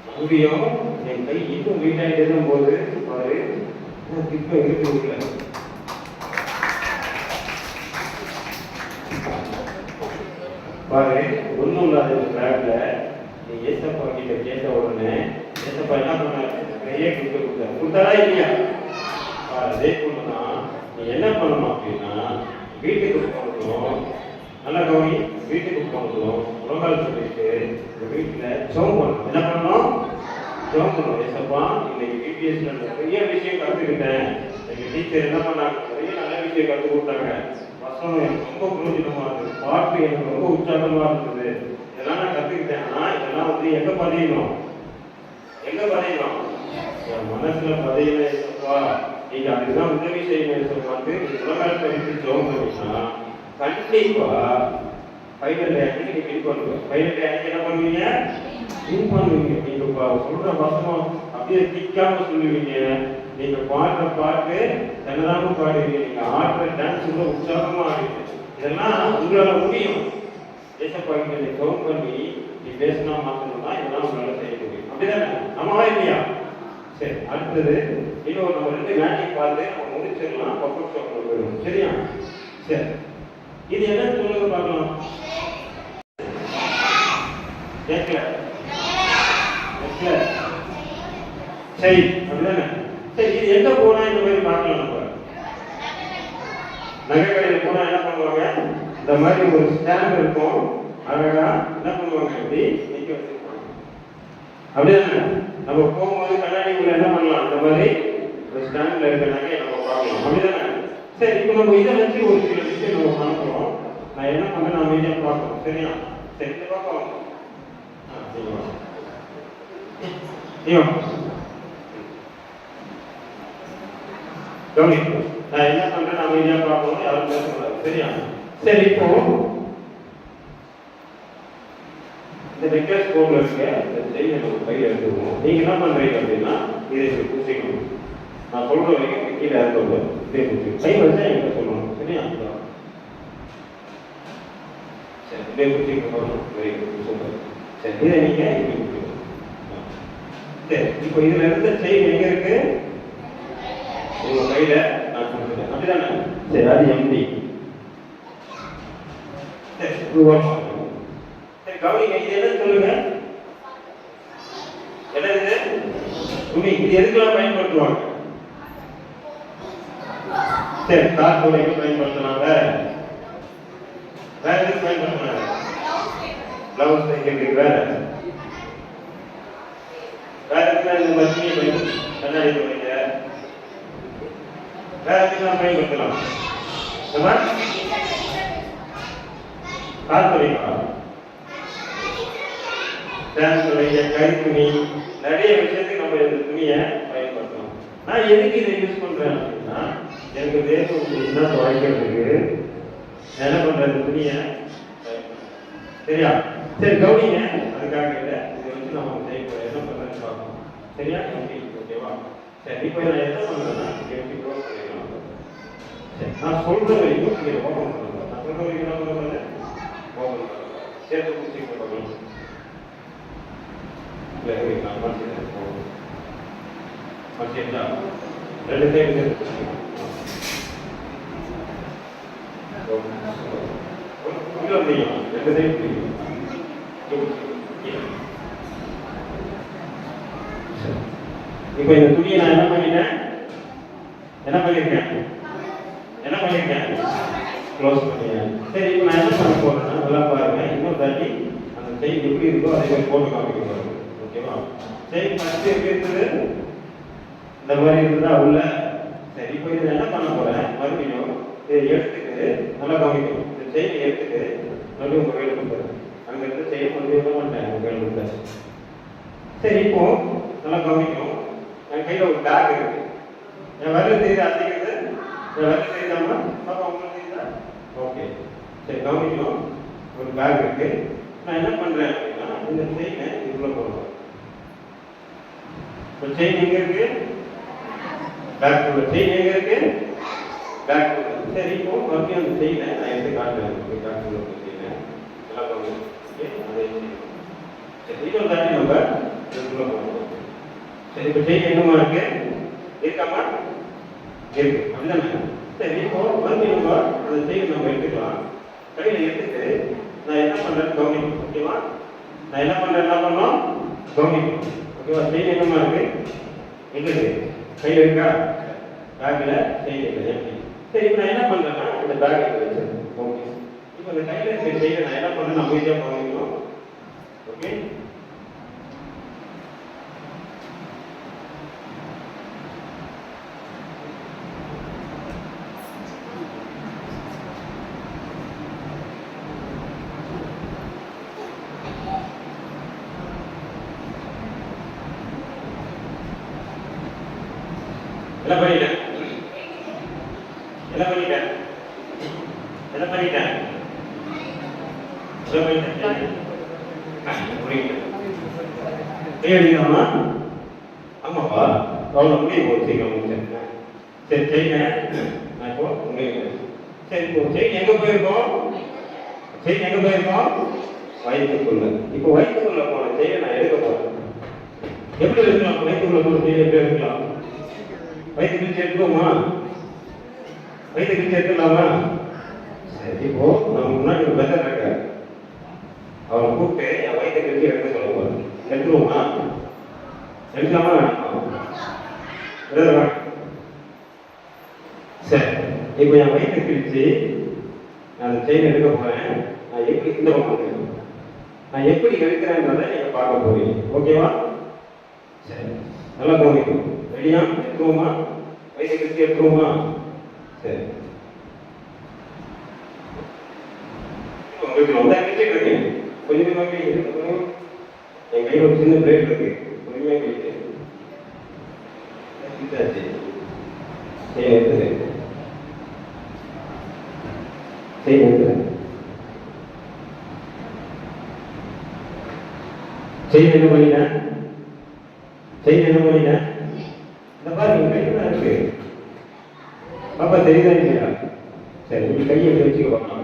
மறுபடியும் என் கை இன்னும் வெயிட் ஆகிட்டே தான் போகுது. பாரு, கிஃப்ட் இருக்கு. பாரு, ஒன்றும் இல்லாத பேக்ல நீ ஏசப்பா கிட்ட கேட்ட உடனே ஏசப்பா என்ன பண்ணாரு? நிறைய கிஃப்ட் கொடுத்தாரு. கொடுத்தாரா இல்லையா? அதே போலதான் நீ என்ன பண்ணணும் அப்படின்னா, வீட்டுக்கு போகணும். நல்லா கவனி, வீட்டுக்கு போகணும். உலகால் சொல்லிட்டு வீட்டுல ஜெபம் பண்ணணும். என்ன பண்ணணும்? ஜெபம் பண்ணணும். ஏசப்பா, இன்னைக்கு பிபிஎஸ்ல நிறைய விஷயம் கற்றுக்கிட்டேன். எங்க டீச்சர் என்ன பண்ணாங்க? நிறைய நல்ல விஷயம் கற்றுக் கொடுத்தாங்க. வசனம் எனக்கு ரொம்ப பிரயோஜனமா இருந்தது. பாட்டு எனக்கு ரொம்ப உற்சாகமா இருந்தது. இதெல்லாம் நான் கற்றுக்கிட்டேன். ஆனா இதெல்லாம் எங்க பதியணும்? எங்க பதியணும்? என் மனசுல பதியல. ஏசப்பா, நீங்க அதுதான் உதவி செய்யணும். ஏசப்பாக்கு உலகத்தை எடுத்து ஜெபம் பண்ணினா கண்டிப்பா ஃபைனல் டேக்கு நீங்க வின் பண்ணுவீங்க. ஃபைனல் டேக்கு என்ன பண்ணுவீங்க? வின் பண்ணுவீங்க. நீங்க சொல்ற வசனம் அப்படியே திக்காம சொல்லுவீங்க. நீங்க பாடுற பாட்டு என்னதான் பாடுவீங்க. நீங்க ஆடுற டான்ஸ் கூட உற்சாகமா ஆடுவீங்க. இதெல்லாம் உங்களால முடியும். ஏசப்பா கிட்ட நீ ஜெபம் பண்ணி நீ பேசினா மாத்தணும்னா இதெல்லாம் உங்களால செய்ய முடியும். அப்படிதானே? நம்மவா இல்லையா? சரி, அடுத்தது இன்னொரு நம்ம 2 மேட்சிங் பார்த்து நம்ம முடிச்சிடலாம். பக்கம் போயிடும். சரியா? சரி, இது என்னன்னு சொல்லுங்க பார்க்கலாம். கேட்கல சரி அப்படிதானே. சரி இது எங்க போனா இந்த மாதிரி பார்க்கலாம். நம்ம நகை கடையில் போனா என்ன பண்ணுவாங்க, இந்த மாதிரி ஒரு ஸ்டாண்ட் இருக்கும், அழகா என்ன பண்ணுவாங்க இப்படி நிக்க வச்சிருப்பாங்க அப்படிதானே. நம்ம போகும்போது கண்ணாடி உள்ள என்ன பண்ணலாம், இந்த மாதிரி ஒரு ஸ்டாண்ட்ல இருக்க நகையை நம்ம பார்க்கலாம் அப்படிதானே. சரி இப்போ நம்ம இதை வச்சு ஒரு சில விஷயம் நம்ம பண்ண போறோம். நான் என்ன பண்ண நான் மீடியா பார்க்கணும். சரியா? சரி இந்த பார்க்கலாம். கவனிப்பு நான் என்ன பண்றேன், நான் மீடியா பார்க்கணும், யாரும் பேசக்கூடாது. சரியா? சரி இப்போ இந்த நெக்லஸ் போர்ல இருக்க இந்த செயினை நம்ம கையில் எடுத்துக்குவோம். நீங்க என்ன பண்றீங்க அப்படின்னா இதை பூசிக்கணும். நான் சொல்ற வரைக்கும் கீழே இருக்கக்கூடாது. இதே பூசி கை வச்சா எங்க சொல்லணும். சரியா? சரி இதே பூசிக்கணும். Very good super. சரி இதை நீங்க இப்படி பூசிக்கணும். சரி இப்போ இதுல இருந்த செயின் எங்க இருக்கு, உங்க கையில நான் கொடுத்துட்டேன் அப்படிதானே. சரி அது எம்டி. சரி சரி கவனிங்க, இது என்ன சொல்லுங்க, என்ன இது துணி. இது எதுக்கெல்லாம் பயன்படுத்துவாங்க? சரி கார் துணைக்கு பயன்படுத்தினாங்க. வேற எதுக்கு பயன்படுத்தினாங்க? பிளவுஸ் தைக்கிறதுக்கு. வேற வேற எதுக்கு இந்த மசினியை பயன்படுத்தி கண்ணாடி துணைங்க வேற எதுக்கெல்லாம் பயன்படுத்தலாம்? கார் துணைக்கா, டான்ஸ் துணைங்க, கை துணி, நிறைய விஷயத்துக்கு நம்ம இந்த துணியை பயன்படுத்தலாம். நான் எதுக்கு இதை யூஸ் பண்றேன் அப்படின்னா, எனக்கு வேணும் அப்படின்னா துவைக்கிறதுக்கு என்ன பண்றது, துணியை. சரியா? சரி கவனிங்க, அதுக்காக இல்லை, இதை வச்சு நம்ம செய்ய என்ன பண்றதுன்னு பார்க்கணும். சரியா? ஓகேவா? சரி இப்போ நான் என்ன பண்றேன்னா எப்படி க்ளோஸ் பண்ணிக்கலாம். சரி நான் சொல்ற வரைக்கும் இதை ஓப்பன் பண்ணுங்க. நான் சொல்ற வரைக்கும் என்ன பண்ணுறது, ஓப்பன் பண்ணுங்க. சேர்த்து முடிச்சுட்டு பார்க்கலாம். இல்லை நான் மறைச்சிட்டேன். மறைச்சிட்டா ரெண்டு சைடு சேர்த்து முடியும். ரெண்டு சைடு முடியும். இப்போ இந்த துணியை நான் என்ன பண்ணிட்டேன், என்ன பண்ணிருக்கேன் க்ளோஸ் பண்ணிட்டேன். சரி இப்போ நான் என்ன பண்ண போறேன்னா, நல்லா பாருங்க, இன்னும் தாண்டி அந்த செயின் எப்படி இருக்கோ அதே மாதிரி போட்டு காமிக்க போறேன். ஓகேவா? செயின் ஃபர்ஸ்ட் எப்படி இருக்குது, இந்த மாதிரி இருந்தா உள்ள. சரி இப்போ இதை என்ன பண்ண போறேன், மறுபடியும் இதை எடுத்துட்டு நல்லா காமிக்கணும். இந்த செயினை எடுத்துட்டு மறுபடியும் உங்க கையில் கொடுத்துறேன். அங்க இருந்து செயின் மறுபடியும் என்ன பண்ணேன், உங்க கையில் கொடுத்தேன். சரி இப்போ நல்லா கவனிக்கணும், என் கையில ஒரு பேக் இருக்கு. என் வரல தெரியுது அசைக்கிறது, என் வரல தெரியுதாமா பாப்பா, உங்களுக்கு தெரியுதா? ஓகே சரி கவனிக்கணும், ஒரு பேக் இருக்கு. நான் என்ன பண்றேன் அப்படின்னா இந்த செயினை இதுக்குள்ள போடுறேன். இப்போ செயின் எங்க இருக்கு, பேக் உள்ள செயின் எங்க இருக்கு, பேக் உள்ள. சரி இப்போ மறுபடியும் அந்த செயினை நான் எடுத்து காட்டுறேன். பேக் உள்ள செயினை நல்லா கவனிக்கணும். அதே சரி இதை தாண்டி நம்ம இதுக்குள்ள போடுறோம். சரி இப்போ செயின் என்னமா இருக்கு, இருக்காமா, இருக்கு அப்படிதானே. சரி இப்போ மறுபடியும் நம்ம அந்த செயின் நம்ம எடுத்துக்கலாம். கையில எடுத்துட்டு நான் என்ன பண்றேன்னு கவனிக்கணும். ஓகேவா? நான் என்ன பண்றேன், என்ன பண்ணோம் கவனிக்கணும். ஓகேவா? செயின் என்னமா இருக்கு, எங்க இருக்கு, கையில இருக்கா, பேக்ல செயின் இருக்கு. சரி இப்போ நான் என்ன பண்றேன்னா இந்த பேக் வச்சிருக்கேன். ஓகே இப்போ இந்த கையில இருக்க செயினை நான் என்ன பண்றேன், நம்ம ஈஸியா கவனிக்கணும். ஓகே என்ன பண்ணிட்டேன், என்ன பண்ணிட்டேன், என்ன பண்ணிட்டேன், என்ன பண்ணிட்டேன், முடியுமா? ஆமாப்பா அவ்வளோ முடியும் போது சீக்கிரம் முடிச்சேன். சரி செய்யுங்க, நான் இப்போ முடியுங்க. சரி இப்போ செயின் எங்க போயிருக்கோம், செயின் எங்க போயிருக்கோம், வயிற்றுக்குள்ள. இப்போ வயிற்றுக்குள்ள போன செயினை நான் எடுக்க போறேன். எப்படி எடுக்கலாம், வயிற்றுக்குள்ள போன செயின் எப்படி எடுக்கலாம், வயிற்று கிழிச்சு எடுத்துக்கோமா, வயிற்று கிழிச்சு எடுத்துக்கலாமா? சரி, இப்போ நம்ம முன்னாடி ஒரு பெத்தர் இருக்காரு. அவரை கூப்பிட்டு என் வயிற்றை கட்டி எடுக்க சொல்ல போறேன். எடுத்துருவோமா? எடுக்கலாமா? எடுக்கலாம். சரி, இப்போ என் வயிற்றை கிழிச்சு நான் அந்த செயின் எடுக்க போறேன். நான் எப்படி இந்த நான் எப்படி எடுக்கிறேன்றதை நீங்க பார்க்க போறீங்க. ஓகேவா? சரி, நல்லா கவனிக்கும். ரெடியா? எடுத்துருவோமா? வயிற்றை கிழிச்சு எடுத்துருவோமா? சரி, உங்களுக்கு ரொம்ப கிழிச்சிட்டு இருக்கேன். கொஞ்சமா கிழிச்சு. என் கையில் ஒரு சின்ன பிளேட் இருக்கு. பொறுமையா கிழிச்சு. கிழிச்சாச்சு. செயின் எடுத்துரு. செயின் எடுத்துரு. செயின் என்ன பண்ணிட்டேன்? செயின் என்ன பண்ணிட்டேன்? இந்த பாருங்க கையில் தான் இருக்கு. பாப்பா தெரியுதா இல்லையா? சரி, இப்படி கையை எப்படி வச்சுக்க.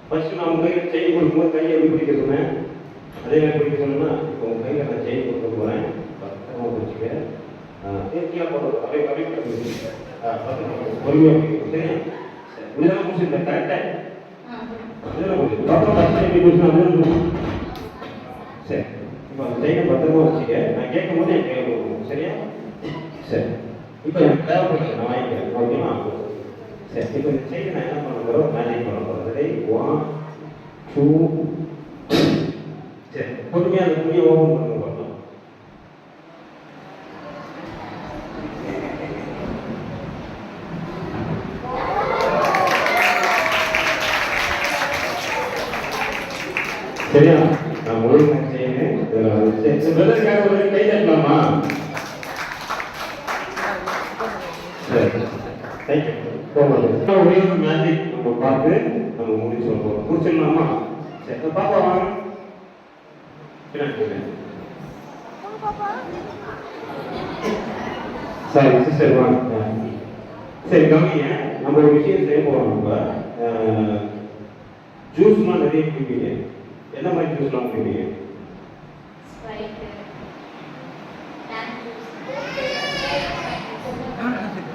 ஃபர்ஸ்ட் நான் உங்க கையில் செயின் கொடுக்கும்போது கையை எப்படி பிடிக்க சொன்னேன்? அதே மாதிரி பிடிக்க சொன்னா இப்போ உங்க கையில் நான் செயின் கொடுக்க போறேன். பத்திரமா பிடிச்சிக்க. தேர்ச்சியாக போடுறது அப்படியே அப்படியே பொறுமையாக பிடிக்கும். சரியா? இதெல்லாம் முடிச்சுருந்தேன் கரெக்டாக. இதெல்லாம் முடிச்சு பத்திரம் ஃபர்ஸ்ட் எப்படி பிடிச்சா சரி. இப்போ அந்த செயினை பத்திரமா வச்சுக்க. நான் கேட்கும் போது என் கையில் கொடுக்கணும். சரியா? சரி, இப்போ எனக்கு தேவைப்படுது, நான் வாங்கிக்கிறேன். ஓகேவா? சரி, இப்போ இந்த செயினை நான் என்ன பண்ண போகிறோம்? மேனேஜ் பண்ண போகிறேன். ரெடி? 1 2. சரி, பொறுமையாக அந்த துணியை ஓப்பன் பண்ண போகிறோம். சரியா? நான் முழு செய்யணும். பிரதருக்காக ஒரு கை தட்டலாமா? சரி, தேங்க்யூ. ஒரே ஒரு மேஜிக் நம்ம பார்த்து நம்ம முடிச்சு சொல்லுவோம். முடிச்சிடலாமா? சரி, பாப்பா வாங்க. சரி சிஸ்டர் வாங்க. சரி கவனிங்க, நம்ம ஒரு விஷயம் செய்ய போறோம். நம்ம ஜூஸ்லாம் நிறைய குடிப்பீங்க. என்ன மாதிரி ஜூஸ்லாம் குடிப்பீங்க?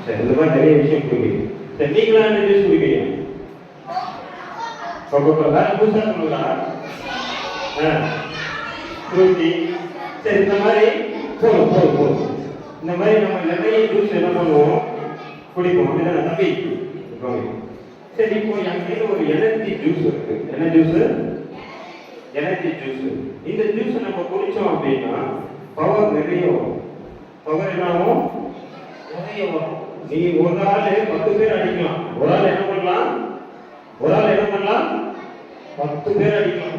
சரி, இந்த மாதிரி நிறைய விஷயம் குடிப்பீங்க. சரி, நீங்களா என்ன ஜூஸ் குடிப்பீங்க? வேற புதுசா சொல்லுங்களா? ஃப்ரூட்டி. சரி, இந்த மாதிரி போதும். இந்த மாதிரி நம்ம நிறைய ஜூஸ் என்ன பண்ணுவோம்? குடிப்போம். அப்படிதான் தம்பி. சரி, இப்போ என் கையில ஒரு எனர்ஜி ஜூஸ் இருக்கு. என்ன ஜூஸ்? Energy juice. இந்த ஜூஸ் நம்ம குடிச்சோம் அப்படின்னா பவர் நிறைய வரும். பவர் என்ன ஆகும்? நிறைய வரும். நீ ஒரு ஆள் 10 பேர் அடிக்கலாம். ஒரு ஆள் என்ன பண்ணலாம்? 10 பேர் அடிக்கலாம்.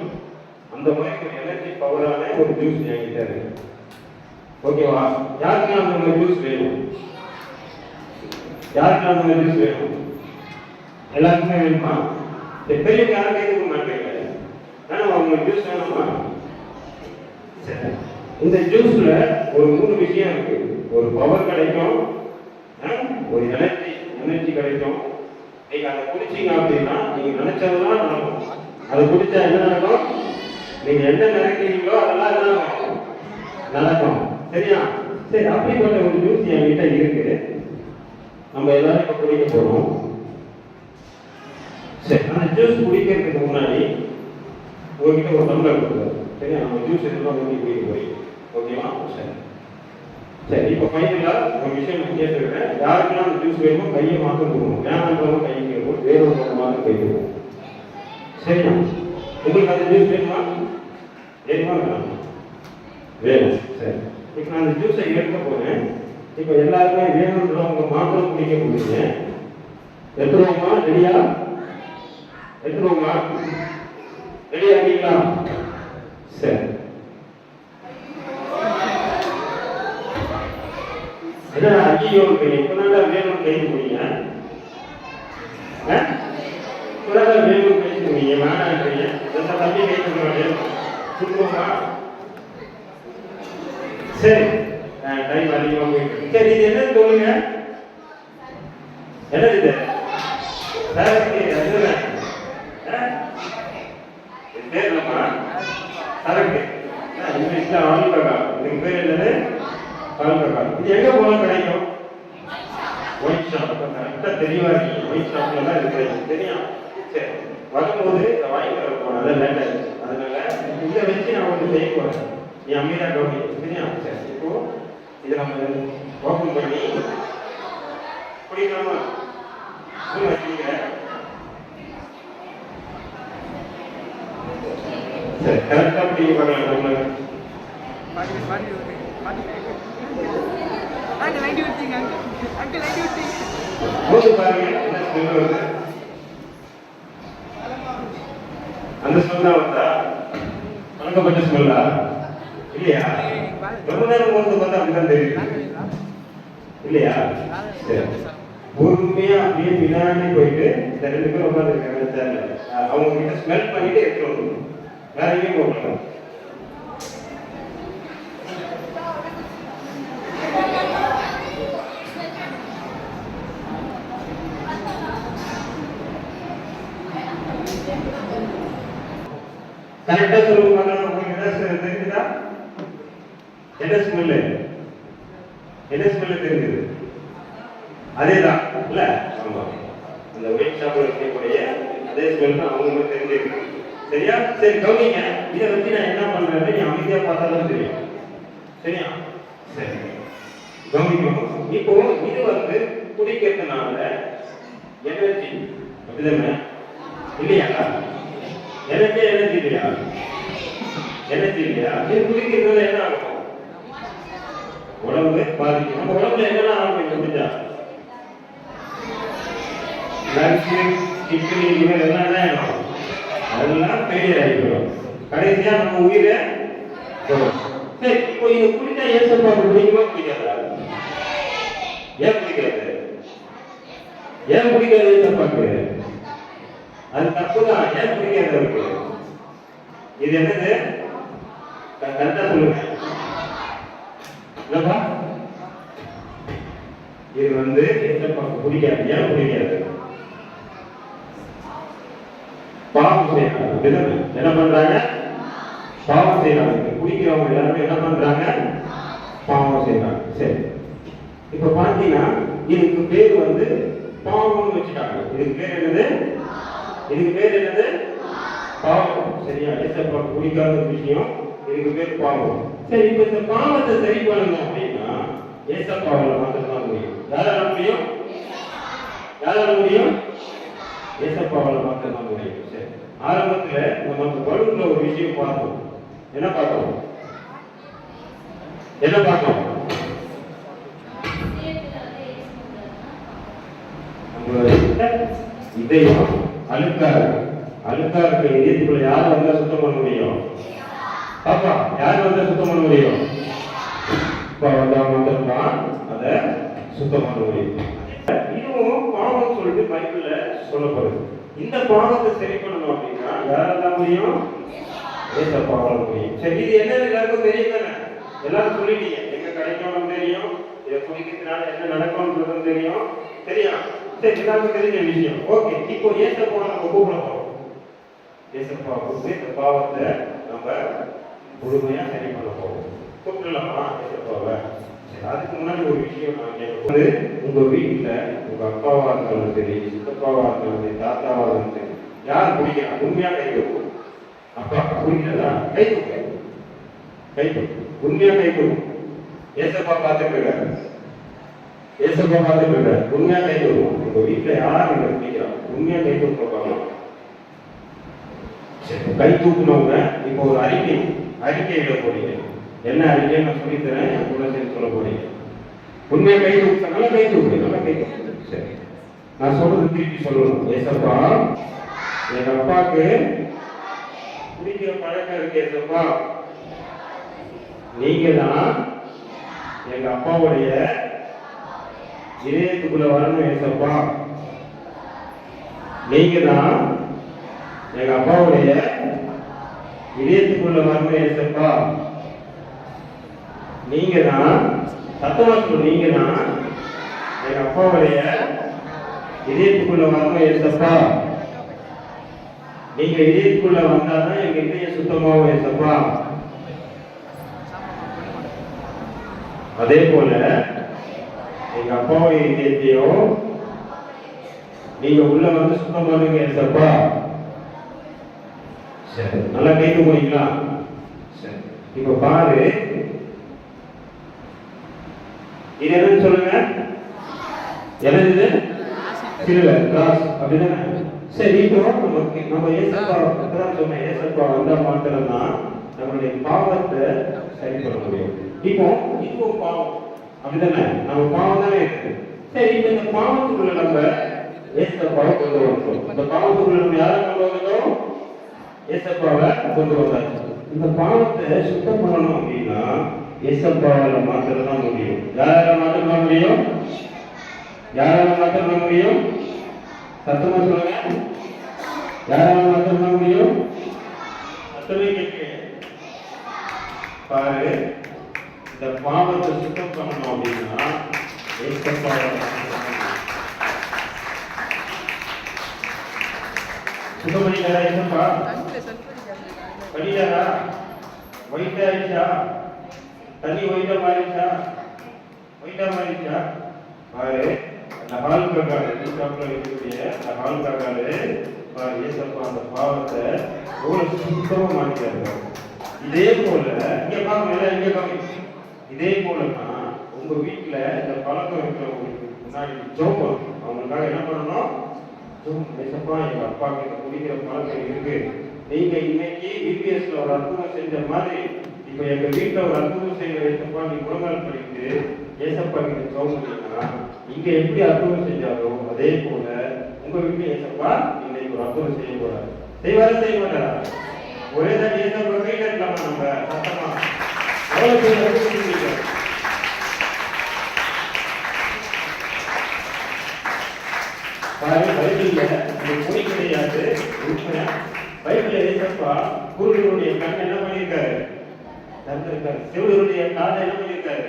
அந்த மாதிரி ஒரு எனர்ஜி பவரான ஒரு ஜூஸ் என்கிட்ட இருக்கு. ஓகேவா? யாருக்கு அந்த மாதிரி ஜூஸ் வேணும்? எல்லாருக்குமே வேணுமா? பெரியவங்க யாரும் கேட்க மாட்டேங்க. ஆனா உங்களுக்கு ஜூஸ் வேணுமா? சரி, இந்த ஜூஸ்ல ஒரு 3 விஷயம் இருக்கு. ஒரு பவர் கிடைக்கும், ஒரு எனர்ஜி கிடைக்கும். நீங்க அதை குடிச்சீங்க அப்படின்னா நீங்க நினைச்சதெல்லாம் நடக்கும். அதை குடிச்சா என்ன நடக்கும்? நீங்க என்ன நினைக்கிறீங்களோ அதெல்லாம் என்ன நடக்கும். சரியா? சரி, அப்படிப்பட்ட ஒரு ஜூஸ் என்கிட்ட இருக்கு. நம்ம எல்லாரும் இப்ப குடிக்க போறோம். சரி, அந்த ஜூஸ் குடிக்கிறதுக்கு முன்னாடி உங்ககிட்ட ஒரு டம்ளர் கொடுக்குறாரு. சரியா? நம்ம ஜூஸ் எல்லாம் ஊற்றி குடிக்க போறீங்க. ஓகேவா? சரி, இப்போ ஃபைனலா ஒரு விஷயம் நான் கேட்டுக்கிறேன். யாருக்கெல்லாம் அந்த ஜூஸ் வேணுமோ கையை மாற்றம் கொடுக்கணும். வேணான்றவங்க கையை கேட்கும், வேற ஒரு மாற்றம் கை கொடுக்கும். சரியா? உங்களுக்கு அந்த ஜூஸ் வேணுமா? வேணாம்? வேணும். சரி, இப்போ நான் அந்த ஜூஸை எடுக்க போறேன். இப்போ எல்லாருமே வேணுன்றவங்க மாத்திரம் குடிக்க போறீங்க. எடுத்துருவோமா? ரெடியா இருக்கீங்களா? சரி, என்ன ஐயோ இப்பதான் வேணும் கை முடியுங்க. இப்பதான் வேணும் கை முடியுங்க. வேணான்றீங்க. தம்பி கை கொடுக்குறோமா? சரி, டைம் அதிகமாக போயிட்டு. சரி, இது என்ன சொல்லுங்க? என்னது இது? பேர் என்னப்பா? கரெக்ட். இங்கிலீஷ்ல ஆல்கஹா. இதுக்கு பேர் என்னது? ஆல்கஹா. இது எங்க போனா கிடைக்கும்? White shop. கரெக்டா தெளிவா இருக்கு. ஒயிட் ஷாப்ல தான் இருக்கு. தெரியும்? சரி, வரும்போது வாங்கிட்டு வரப்போம், நல்லா லேட் ஆயிடுச்சு. அதனால இதை வச்சு நான் ஒன்று செய்ய போறேன். நீ அமைதியா கவனி. சரியா? சரி, இப்போ இதை நம்ம ஓப்பன் பண்ணி குடிக்கலாமா? வச்சுக்கிறேன். சரி, கரெக்டா பிடிக்க பார்க்கலாம். போது பாருங்க, என்ன ஸ்மெல் வருது? அந்த ஸ்மெல் தான் வருதா? வணக்கப்பட்ட ஸ்மெல்லா இல்லையா? ரொம்ப நேரம் போறது பார்த்தா அப்படிதான் தெரியுது இல்லையா? சரி, பொறுமையா அப்படியே பின்னாடி போயிட்டு இந்த 2 பேரும் உட்காந்துருக்காங்க, அவங்க கிட்ட ஸ்மெல் பண்ணிட்டு எடுத்து வரணும். வேற எங்கேயும் போகலாம். கரெக்டா சொல்லுவாங்க. உங்களுக்கு என்ன தெரியுதா? என்ன ஸ்மெல்லு? என்ன ஸ்மெல்லு தெரியுது? அதேதான் இல்ல? ஆமா, அந்த ஒயிட் ஷாப்ல இருக்கக்கூடிய அதே ஸ்மெல் தான் அவங்களுக்கு தெரிஞ்சிருக்கு. சரியா? சரி, கவனிங்க. இதை வச்சு நான் என்ன பண்றேன்னு நீ அமைதியா பார்த்தாதான் தெரியும். சரியா? சரி, கவனிக்கணும். இப்போ இது வந்து குடிக்கிறதுனால எனர்ஜி, அப்படிதானே இல்லையா? எனர்ஜி இல்லையா? எனர்ஜி இல்லையா? இது குடிக்கிறதுனால என்ன ஆகும்? உடம்பு பாதிக்கும். நம்ம உடம்புல என்னெல்லாம் ஆகும் முடிஞ்சா? லங்ஸ், கிட்னி, லிவர் எல்லாம் என்ன ஆகும்? அதெல்லாம் ஃபெயிலியர் ஆகிடும். கடைசியா நம்ம உயிரை போகும். சரி, இப்போ இது குடிச்சா ஏசப்பா பிடிக்குமா பிடிக்காதா? ஏன் பிடிக்காது? ஏன் பிடிக்காது ஏசப்பாக்கு? அது தப்புதான். ஏன் பிடிக்காது அவருக்கு? இது என்னது? கரெக்டா சொல்லுங்க. இல்லப்பா, இது வந்து ஏசப்பாக்கு பிடிக்காது. ஏன் பிடிக்காது? பாவம் செய்யறாங்க. என்ன பண்றாங்க? பாவம் செய்யறாங்க. குடிக்கிறவங்க எல்லாருமே என்ன பண்றாங்க? பாவம் செய்யறாங்க. சரி, இப்ப பாத்தீங்கன்னா இதுக்கு பேர் வந்து பாவம்னு வச்சுட்டாங்க. இதுக்கு பேர் என்னது? இதுக்கு பேர் என்னது? பாவம். சரியா? ஏசப்பா குடிக்காத விஷயம், இதுக்கு பேர் பாவம். சரி, இப்ப இந்த பாவத்தை சரி பண்ணணும் அப்படின்னா ஏசப்பாவால மாத்திரம் முடியும். யாரால முடியும்? யாரால முடியும்? ஏசப்பாவால மாத்திரம் முடியும். சரி, ஆரம்பத்துல நம்ம பலூன்ல ஒரு விஷயம் பார்த்தோம். என்ன பார்த்தோம்? என்ன பார்த்தோம்? இதயம் அழுக்கா இருக்க இதயத்துக்குள்ள யார் வந்தா சுத்தம் பண்ண முடியும்? பாப்பா, யார் வந்தா சுத்தம் பண்ண முடியும்? வந்தா மட்டும்தான் அதை சுத்தம் பண்ண முடியும். இதுவும் பாவம் சொல்லிட்டு பைபிள்ல சொல்லப்படுது. இந்த பாவத்தை சரி பண்ணணும் அப்படின்னா யாரெல்லாம் முடியும்? ஏசப்பாவால முடியும். சரி, இது என்னன்னு எல்லாருக்கும் தெரியும் தானே? எல்லாரும் சொல்லிட்டீங்க. எங்க கிடைக்கணும் தெரியும், இதை குடிக்கிறதுனால என்ன நடக்கும்ன்றதும் தெரியும். சரியா? சரி, எல்லாருக்கும் தெரிஞ்ச விஷயம். ஓகே, இப்போ ஏசப்பா நம்ம கூப்பிட போறோம். ஏசப்பா கூப்பிட்டு இந்த பாவத்தை நம்ம முழுமையா சரி பண்ண போறோம். கூப்பிடலாமா ஏசப்பாவை? அதுக்கு முன்னாடி ஒரு விஷயம் நான் கேட்கறது, உங்க வீட்டுல உங்க அப்பாவா இருந்தாலும் சரி, சித்தப்பாவா இருந்தாலும் சரி, தாத்தாவா இருந்தாலும் சரி, யார் குடிக்கிறா? உண்மையா கை வைக்கும். அப்பா குடிக்கிறதா? கை தூக்க. கை தூக்கு. உண்மையா கை தூக்கும். ஏசப்பா பார்த்துட்டு இருக்காரு. ஏசப்பா பார்த்துட்டு இருக்காரு. உண்மையா கை தூக்கும். உங்க வீட்டுல யார் இங்க குடிக்கிறா? உண்மையா கை தூக்க. கை தூக்குனவங்க இப்போ ஒரு அறிக்கையிட போறீங்க. என்ன அறிக்கை நான் சொல்லித்தரேன், என் கூட சேர்ந்து சொல்ல போறீங்க. உண்மையா கை தூக்கு. நல்லா கை தூக்கு. நல்லா கை தூக்கு. சரி, நான் சொல்றது திருப்பி சொல்லணும். ஏசப்பா, எங்க அப்பாவுக்கு குடிக்கிற பழக்கம் இருக்கு. ஏசப்பா, நீங்க தான் எங்க அப்பாவுடைய இதயத்துக்குள்ள வரணும். ஏசப்பா, நீங்க தான் எங்க அப்பாவுடைய இதயத்துக்குள்ள வரணும். ஏசப்பா, நீங்க தான் சத்தமா சொல்லு. நீங்க தான் எங்க அப்பாவுடைய இதயத்துக்குள்ள வரணும். ஏசப்பா, நீங்க இதயத்துக்குள்ள வந்தாதான் எங்க இதயம் சுத்தமாகும். ஏசப்பா, அதே போல எங்க அப்பாவுடைய இதயத்தையும் நீங்க உள்ள வந்து சுத்தம் பண்ணுங்க ஏசப்பா. சரி, நல்லா கேட்க போறீங்களா? சரி, இப்ப பாரு, இது என்னன்னு சொல்லுங்க. என்னது? சிலுவை, கிராஸ், அப்படிதானே? சரி, இப்போ நம்ம ஏசப்பா அதான் சொன்னேன், ஏசப்பா வந்த மாத்திரம் தான் நம்மளுடைய பாவத்தை சரி பண்ண முடியும். இப்போ பாவம், அப்படிதானே? நம்ம பாவம் தானே இருக்கு. சரி, இப்ப இந்த பாவத்துக்குள்ள நம்ம ஏசப்பாவை கொண்டு வந்தோம். இந்த பாவத்துக்குள்ள நம்ம யாரை கொண்டு வந்தோம்? ஏசப்பாவை கொண்டு வந்தாச்சு. இந்த பாவத்தை சுத்தம் பண்ணணும் அப்படின்னா ஏசப்பாவால மாத்திரம் தான் முடியும். யாரால மாத்திரம் முடியும்? யாரால மாத்திரம் முடியும்? சத்தமா சொல்லுங்க. யாரால மாத்திரம் முடியும்? சத்தமே கேட்க பாரு. இந்த பாவத்தை சுத்தம் பண்ணணும் அப்படின்னா ஏசப்பாவால சுத்தம் பண்ணிட்டாரா? ஏசப்பா பண்ணிட்டாரா? ஒயிட் ஆயிடுச்சா? தண்ணி ஒயிட்டா மாறிடுச்சா? ஒயிட்டா மாறிடுச்சா? பாரு, அந்த ஹால் காக்காடு இருக்கக்கூடிய அந்த ஹால் காக்காடு பாரு, ஏசப்பா அந்த பாவத்தை எவ்வளவு சுத்தமா மாற்றிட்டாரு. இதே போல இங்க பாருங்க, இங்க பாருங்க, இதே போலதான் உங்க வீட்டுல இந்த பழக்கம் இருக்கிறவங்களுக்கு முன்னாடி ஜோபம் அவங்களுக்காக என்ன பண்ணணும்? ஏசப்பா, எங்க அப்பாவுக்கு இந்த குடிக்கிற பழக்கம் இருக்கு, நீங்க இன்னைக்கு விபிஎஸ்ல ஒரு அற்புதம் செஞ்ச மாதிரி இப்ப எங்க வீட்டுல ஒரு அற்புதம் செய்ய ஏசப்பா நீ முழங்கால் படித்து ஏசப்பா கிட்ட சோதனைனா இங்க எப்படி அற்புதம் செஞ்சாரோ அதே போல உங்க வீட்டுல ஏசப்பா இன்னைக்கு ஒரு அற்புதம் செய்ய போறாரு. செய்வாரா செய்ய மாட்டாரா? ஒரே தான் ஏசப்பா கையில இருக்கலாமா? நம்ம சத்தமா எவ்வளவு பேர் அற்புதம் செஞ்சீங்க? பைபிள்ல பொய் கிடையாது, உண்மையா. பைபிள்ல ஏசப்பா குருடருடைய கண் என்ன பண்ணியிருக்காரு? திறந்திருக்காரு. செவிடருடைய காதை என்ன பண்ணியிருக்காரு?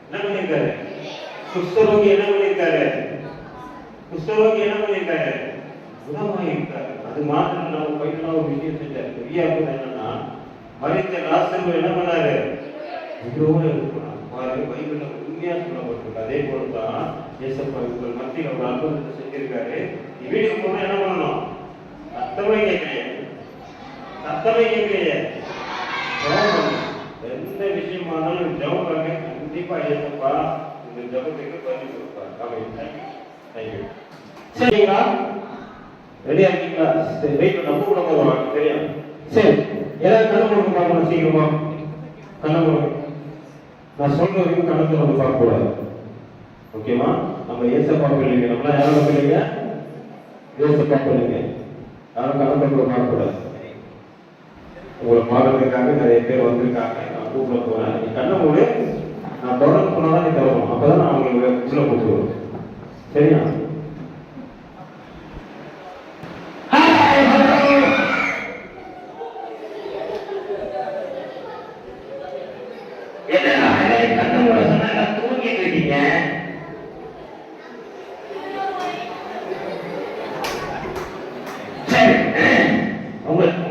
என்ன பண்ணியிருக்காரு? குஷ்டரோகி என்ன பண்ணியிருக்காரு? குஷ்டரோகி என்ன பண்ணியிருக்காரு? குணமாயிருக்காரு. அது மாத்திரம் நம்ம பைபிள்ல ஒரு விஷயம் செஞ்சாரு. பெரிய அற்புதம் என்னன்னா, மரித்த லாசரு என்ன பண்ணாரு? உயிரோடு இருக்கணும். பைபிள்ல உண்மையா சொல்லப்பட்டிருக்கு. அதே போலதான் ஏசப்பா உங்கள் மத்தியில் ஒரு அற்புதத்தை செஞ்சிருக்காரு. வீட்டுக்கு போனா என்ன பண்ணணும்? சத்தமே கேட்கலையே, சத்தமே கேட்கலையே. எந்த விஷயமானாலும் ஜெபம் பண்ண கண்டிப்பா ஏசப்பா இந்த ஜெபத்துக்கு பதில் கொடுப்பார். சரிங்களா? ரெடியா இருக்கீங்களா? சரி, வெயிட் நம்ம கூட வருவாங்க. சரியா? சரி, ஏதாவது கண்ண கொடுக்க பார்க்கணும். சீக்கிரமா கண்ண கொடுக்க. நான் சொல்ற வரைக்கும் கணக்கு நம்ம பார்க்க கூடாது. ஓகேவா? நம்ம ஏசப்பா பிள்ளைங்க, நம்மளாம் யாரோட பிள்ளைங்க? ஏசப்பா பிள்ளைங்க. யாரும் கணக்கு பார்க்க கூடாது. உங்களை பாடுறதுக்காக நிறைய பேர் வந்திருக்காங்க. நான் கூப்பிட போறேன். நீ கண்ண மூடு. நான் தொடர்ந்து சொன்னாதான் நீ தரணும். அப்பதான் நான் உங்களுக்கு உள்ள கூப்பிடுவேன். சரியா?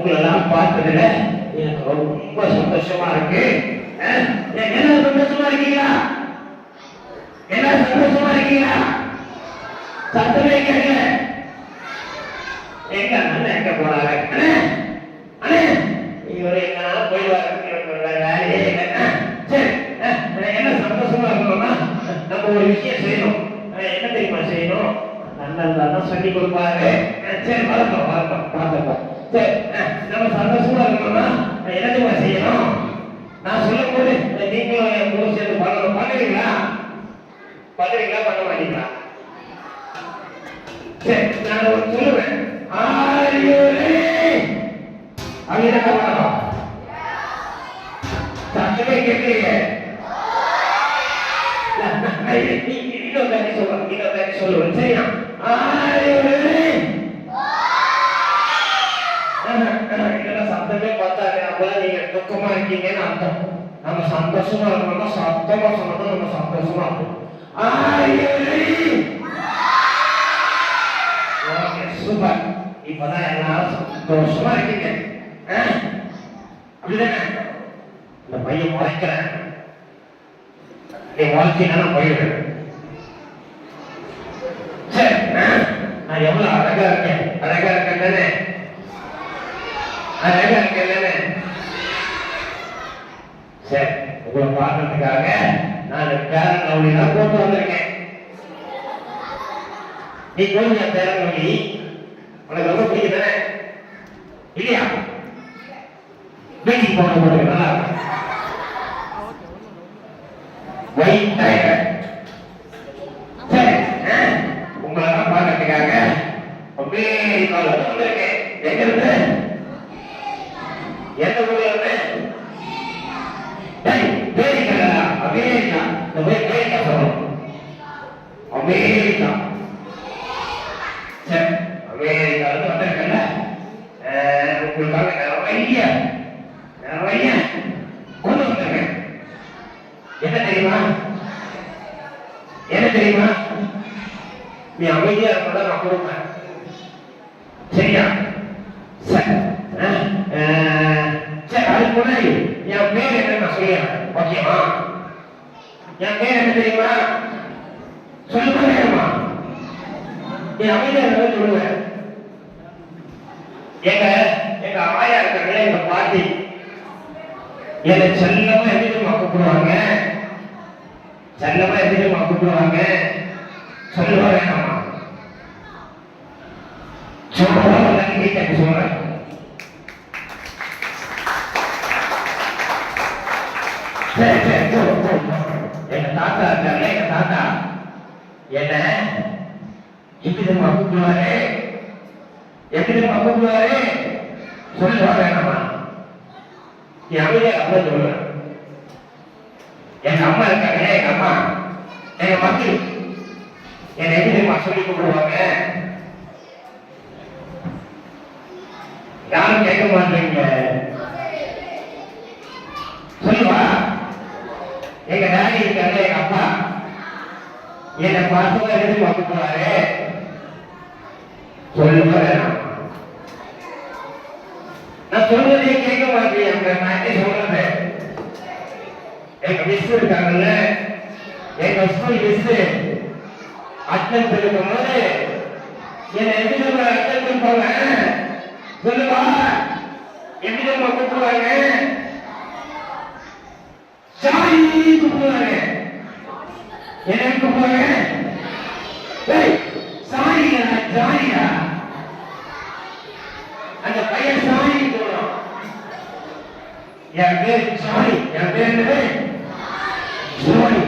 உங்களெல்லாம் பார்த்ததுல எனக்கு ரொம்ப சந்தோஷமா இருக்கு. என்ன சந்தோஷமா இருக்கீங்களா? என்ன சந்தோஷமா இருக்கீங்களா? சத்தமே கேட்கல. எங்க அண்ணன் எங்க போனாரு? இவரு எங்க போயிடுவாரு. வேலையே இல்லை. சரி, என்ன சந்தோஷமா இருக்கணும்னா நம்ம ஒரு விஷயம் செய்யணும். என்ன தெரியுமா செய்யணும்? அண்ணன் சொல்லி கொடுப்பாரு. சரி, வளர்ப்போம் வளர்ப்போம் பார்த்துப்போம். சரி, நம்ம சந்தோஷமா இருக்கணும்னா என்ன செய்யணும்? நான் சொல்லும் போது நீங்களும் என் கூட சேர்ந்து பண்ணணும். பண்ணுவீங்களா? பண்ணுவீங்களா? பண்ண மாட்டீங்களா? சரி, நான் ஒரு சொல்லுவேன். சத்தமே கேட்கறீங்க. சொல்லுவேன். சரியா? சத்தமே பார்த்தாங்க. அப்பதான் நீங்க துக்கமா இருக்கீங்கன்னு அர்த்தம். நம்ம சந்தோஷமா இருக்கணும்னா சத்தமா சொன்னோம்னா நம்ம சந்தோஷமா இருக்கும். சூப்பர். இப்பதான் எல்லாரும் சந்தோஷமா இருக்கீங்க. அப்படிதானே? இந்த பையன் முளைக்கிறேன். நீ வாழ்க்கையில நான் போயிடுவேன். சரி, நான் எவ்வளவு அழகா இருக்கேன், அழகா இருக்கேன் தானே, அழகா இருக்கேன் தானே. சரி, உங்களை பார்க்கறதுக்காக நான் பேரன் லவ்லிலாம் போட்டு வந்திருக்கேன். நீ போய் பேரன் லவ்லி உனக்கு ரொம்ப பிடிக்கும் தானே இல்லையா? மீட்டிங் போட்டு போடுங்க, நல்லா இருக்கும். சரி, உங்களெல்லாம் பார்க்கறதுக்காக அமெரிக்கால வந்திருக்கேன். எங்க இருந்து? எந்த ஊர்ல இருந்து? அமெரிக்கா. அமெரிக்கா அமெரிக்கா சொல்லணும். அமெரிக்கா. சரி, அமெரிக்கால இருந்து வந்திருக்கேன்ல, உங்களுக்காக நிறைய கொண்டு வந்திருக்கேன். என்ன தெரியுமா? என்ன தெரியுமா? நீ அமைதியா இருக்க நான் கொடுப்பேன், சரியா? சரி, சரி, அதுக்கு முன்னாடி என் பேர் என்ன நான் சொல்லிடுறேன், ஓகேவா? என் பேர் என்ன தெரியுமா? சொல்லுமா வேணுமா? நீ அமைதியா இருக்க சொல்லுவேன். எங்க எங்க ஆயா இருக்காங்களே, எங்க பாட்டி என்னை செல்லமா எதிர்மா கூப்பிடுவாங்க, செல்லமா எதிர்மா கூப்பிடுவாங்க. சொல்லுவா வேணாமா? சொல்லுவாங்க, வீட்டுக்கு சொல்றேன். சரி சரி, எங்க தாத்தா இருக்காங்க, எங்க தாத்தா என்ன எப்படிமா கூப்பிடுவாரு, எப்படிமா கூப்பிடுவாரு? சொல்லுவா வேணாமா? நீ அமைதியா அப்ப சொல்லுவேன். எங்க அம்மா இருக்காங்க, எங்க அம்மா எங்க மக்கள் என்னை எப்படி சொல்லி கூப்பிடுவாங்க? யாரும் கேட்க மாட்டீங்க, சொல்லுவா. எங்க டாடி இருக்காங்க, எங்க அப்பா என்னை பார்த்து எப்படி கூப்பிடுவாரு? சொல்லுவா வேணாம்? நான் சொல்றதே கேட்க மாட்டேன். நான் என்ன சொல்றது? எங்க மிஸ் இருக்காங்கல்ல, எங்க ஸ்கூல் மிஸ் அட்டன் இருக்கும் போது என்ன எப்படி அட்டன் இருப்பாங்க? சொல்லுவா, எப்படி கூப்பிடுவாங்க? சாரி கூப்பிடுவாங்க. என்ன கூப்பிடுவாங்க? சாரியா, ஜாரியா? அந்த பையன் சாரி சொல்லணும். என் பேர் சாரி, என் பேர் என்னது? சாரி.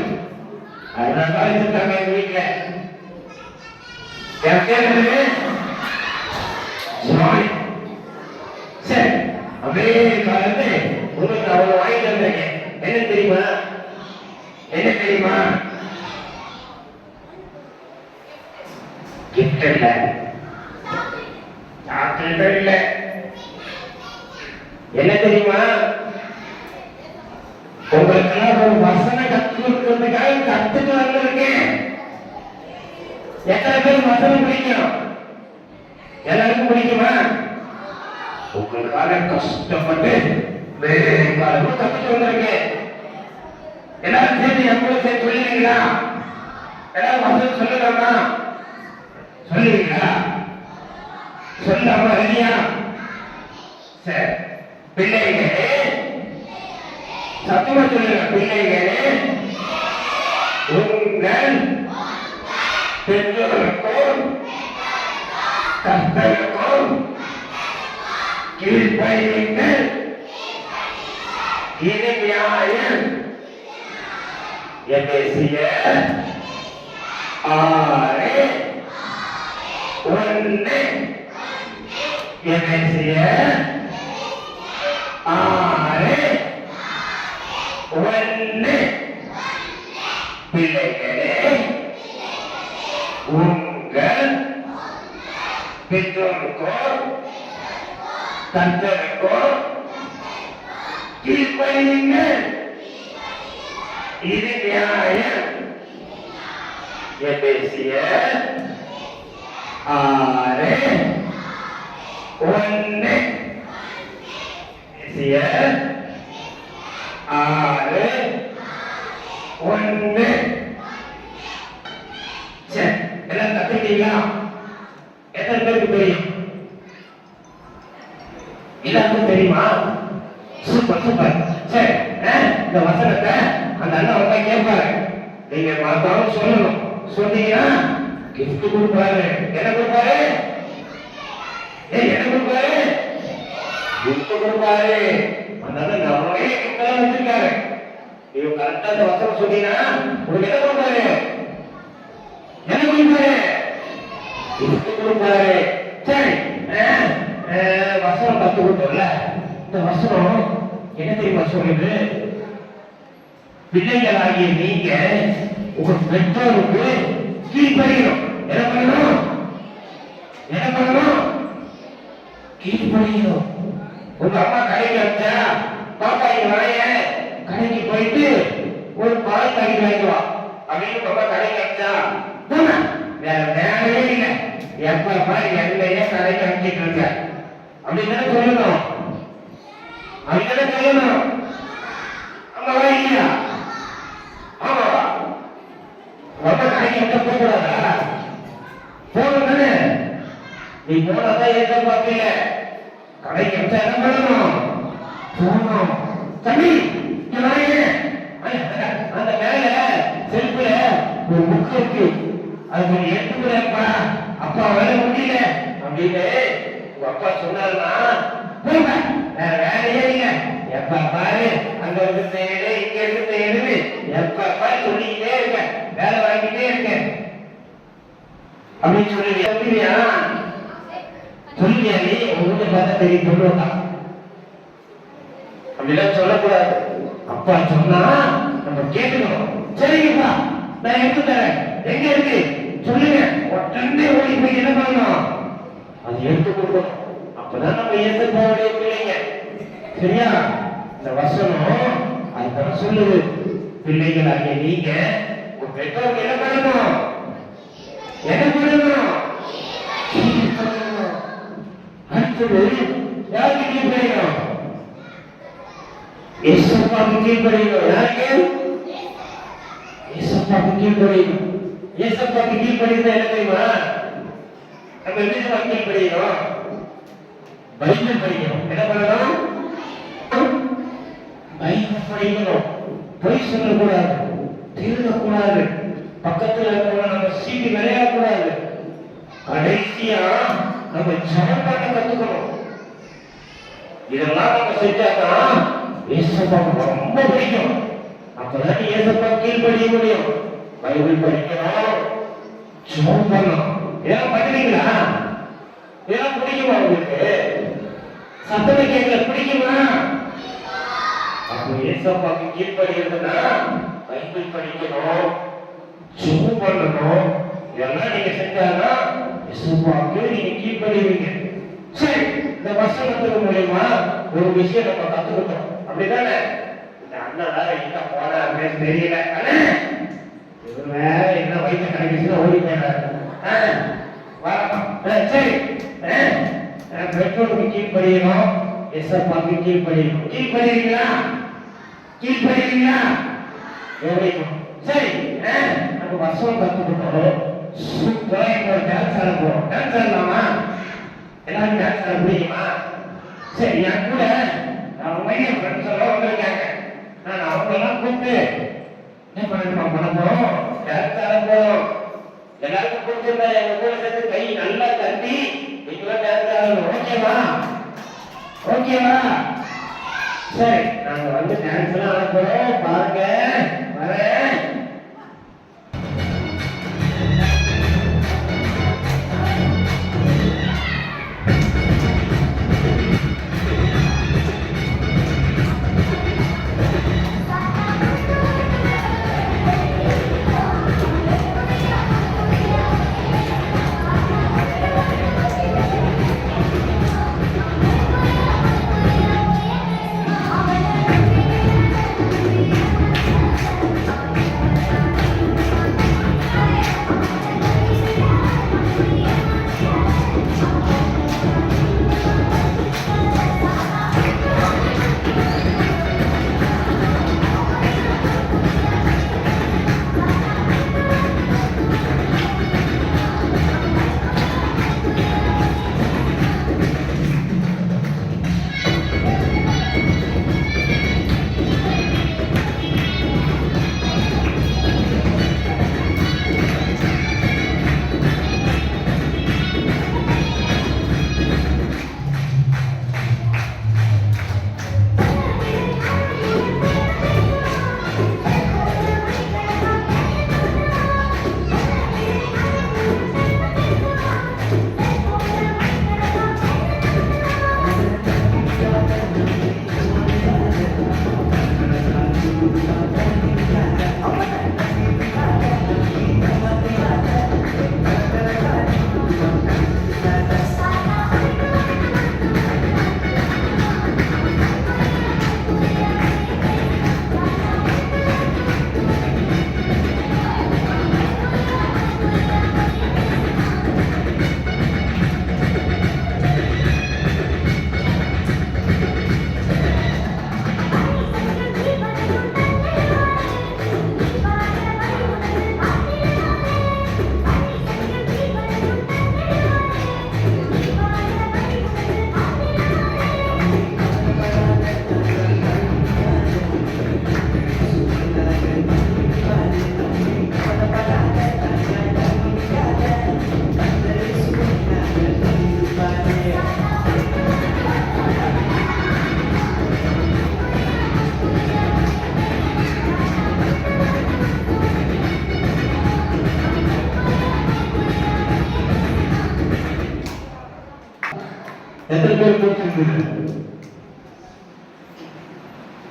அதனால இருக்காங்க எங்க வீட்டுல. என் பேர் என்னது? சாரி. சரி, அமெரிக்கால இருந்து உங்களுக்கு அவ்வளவு வாங்கிட்டு வந்திருக்கேன். என்ன தெரியுமா? என்ன தெரியுமா? கிஃப்ட் இல்ல, சாக்லேட் இல்ல. என்ன தெரியுமா? உங்களுக்கு ஒரு வசனம் கற்றுக் கொடுக்கிறதுக்காக கத்துட்டு வந்திருக்கேன். எத்தனை பேர் வசனம் பிடிக்கும்? எல்லாருக்கும் பிடிக்குமா? உங்களுக்காக கஷ்டப்பட்டு கத்துட்டு வந்திருக்கேன். எல்லாரும் சேர்ந்து எவ்வளவு சேர்த்து சொல்லுவீங்களா? எல்லாரும் வசனம் சொல்லலாமா? சொல்லுவீங்களா? சொல்லாம ரெடியா? சரி, பிள்ளைகளே, சத்தமா சொல்லுங்க. பிள்ளைகளே, உங்கள் பெற்றோருக்கும் கர்த்தருக்கும் கீழ்ப்படியுங்கள். இது நியாயம். எபேசியர் 6:1. எபேசியர் 6:1. பிள்ளைகளே, உங்கள் பெற்றோருக்கும் கர்த்தருக்கும் கீழ்ப்படியுங்கள். இது நியாயம். எபேசியர் 6:1. எபேசியர் 6:1. சரி, எல்லாம் கத்துக்கிட்டீங்களா? பேருக்கு தெரியும்? எல்லாருக்கும் தெரியுமா? Super super. சரி, இந்த வசனத்தை அந்த அண்ணன் வந்தா கேட்பாரு. நீங்க மறக்காம சொல்லணும். சொன்னீங்கன்னா gift கொடுப்பாரு. என்ன கொடுப்பாரு? என்ன கொடுப்பாரு? gift கொடுப்பாரு. அந்த அண்ணன் நிறைய gift எல்லாம் வச்சிருக்காரு. நீங்க கரெக்டா இந்த வசனம் சொன்னீங்கன்னா உங்களுக்கு என்ன கொடுப்பாரு? என்ன கொடுப்பாரு? gift கொடுப்பாரு. சரி, வசனம் கத்து கொடுத்தோம்ல, இந்த வசனம் என்ன தெரியுமா சொல்லுது? பிள்ளைகளாகிய நீங்க உங்க பெற்றோருக்கு கீழ்ப்படியணும். என்ன பண்ணணும்? என்ன பண்ணணும்? கீழ்ப்படியணும். உங்க அம்மா கடைக்கு வச்சா பாப்பா இங்க வாங்க, கடைக்கு போயிட்டு ஒரு பால் பாக்கெட் வாங்கிட்டு வா அப்படின்னு பாப்பா கடைக்கு வச்சா போனா வேற வேலையே இல்லை. எப்ப பாரு என்னையே கடைக்கு அனுப்பிட்டு இருக்க அப்படின்னு சொல்லணும். அப்படின்னு சொல்லணும். ஆமாவா இல்லையா? ஆமாவா? ரொம்ப கடைக்கு எங்க போகக்கூடாதா? போகணும் தானே? நீ போனாதான் எதிர்பார்ப்பீங்க. கடைக்கு வச்சா என்ன பண்ணணும்? போகணும். தம்பி அந்த மேல செல்ஃப்ல ஒரு புக் இருக்கு, அது கொஞ்சம் எடுத்துக்கிறப்பா, அப்பா வேலை முடியல அப்படின்னு உங்க அப்பா சொன்னாருன்னா போங்க, வேற வேலையே இல்லை. எப்ப பாரு அங்க இருந்து தேடு, இங்க இருந்து தேடுன்னு எப்ப பாரு சொல்லிக்கிட்டே இருக்க, வேலை வாங்கிட்டே இருக்க அப்படின்னு சொல்லுவியா? சொல்லுவியா? சொல்லுவியா? நீ உங்க பார்த்தா தெரியும் சொல்லுவா. அப்படிலாம் சொல்லக்கூடாது. அப்பா சொன்னா நம்ம கேட்டுக்கணும். சரிங்கப்பா, நான் எடுத்து தரேன், எங்க இருக்கு சொல்லுங்க, உடனே ஓடி போய் என்ன பண்ணணும்? அது எடுத்து கொடுக்கணும். அப்பதான் நம்ம ஏற்படைய பிள்ளைங்க. சரியா? இந்த வசனம் அதுதான் சொல்லுது. பிள்ளைகளாகிய நீங்க உங்க பெற்றோருக்கு என்ன பண்ணணும்? என்ன பண்ணணும்? அடுத்தது யாருக்கு கீழ்ப்படியணும்? ஏசப்பாவுக்கு கீழ்ப்படியணும். யாருக்கு? ஏசப்பாவுக்கு கீழ்ப்படியணும். ஏசப்பாவுக்கு கீழ்ப்படியணும் என்ன தெரியுமா? நம்ம எப்படி கீழ்ப்படியணும்? பைபிள் படிக்கணும். என்ன பண்ணணும்? பைபிள் படிக்கணும். பொய் சொல்லக்கூடாது, திருடக்கூடாது, பக்கத்துல இருக்கிறவங்க நம்ம சீட்டு விளையாடக்கூடாது. கடைசியா நம்ம ஜெபம் பண்ண கத்துக்கணும். இதெல்லாம் நம்ம செஞ்சாதான் ஏசப்பாவுக்கு ரொம்ப பிடிக்கும். அப்பதான் நீ ஏசப்பா கீழ்ப்படிய முடியும். பைபிள் படிக்கணும், ஜெபம் பண்ணணும். இதெல்லாம் பண்ணுவீங்களா? இதெல்லாம் பிடிக்குமா உங்களுக்கு? சத்தத்தை கேட்கல, பிடிக்குமா? அப்போ ஏசப்பாவுக்கு கீழ்ப்படிகிறதுனா பைபிள் படிக்கணும், ஜெபம் பண்ணணும். இதெல்லாம் நீங்க செஞ்சாங்கன்னா ஏசப்பாவுக்கு நீங்க கீழ்ப்படிவீங்க. சரி, இந்த வசனத்துக்கு மூலியமா ஒரு விஷயம் நம்ம கத்துக்கிட்டோம். அப்படிதானே? இந்த அண்ணன் வேற எங்க போனாருன்னு தெரியல. இவர் வேற என்ன வயிற்று கிடைக்குச்சுன்னா ஓடி போயிடாரு. சரி, பெற்றோருக்கு கீழ்ப்படியணும், ஏசப்பாவுக்கு கீழ்ப்படியணும். கீழ்ப்படிவீங்களா? கீழ்ப்படிவீங்களா? சரி, நம்ம வசனம் கத்துக்கிட்டோம். சூப்பரா ஒரு டான்ஸ் ஆட போறோம். டான்ஸ் ஆடலாமா? எல்லாரும் டான்ஸ் ஆட முடியுமா? சரி, என் கூட நான் ஃப்ரெண்ட்ஸ் எல்லாம் வந்திருக்காங்க. நான் அவங்களெல்லாம் கூப்பிட்டு என்ன பண்ண போறோம்? டான்ஸ் ஆட போறோம். எல்லாருக்கும் பிடிச்சிருந்தா எங்க கூட சேர்த்து கை நல்லா தட்டி நீங்களும் டான்ஸ் ஆடணும். ஓகேவா? ஓகேவா? சரி, நாங்க வந்து டான்ஸ் எல்லாம் ஆட போறோம். பாருங்க, வரேன். எத்தனை பேர் பிடிச்சிருந்தது?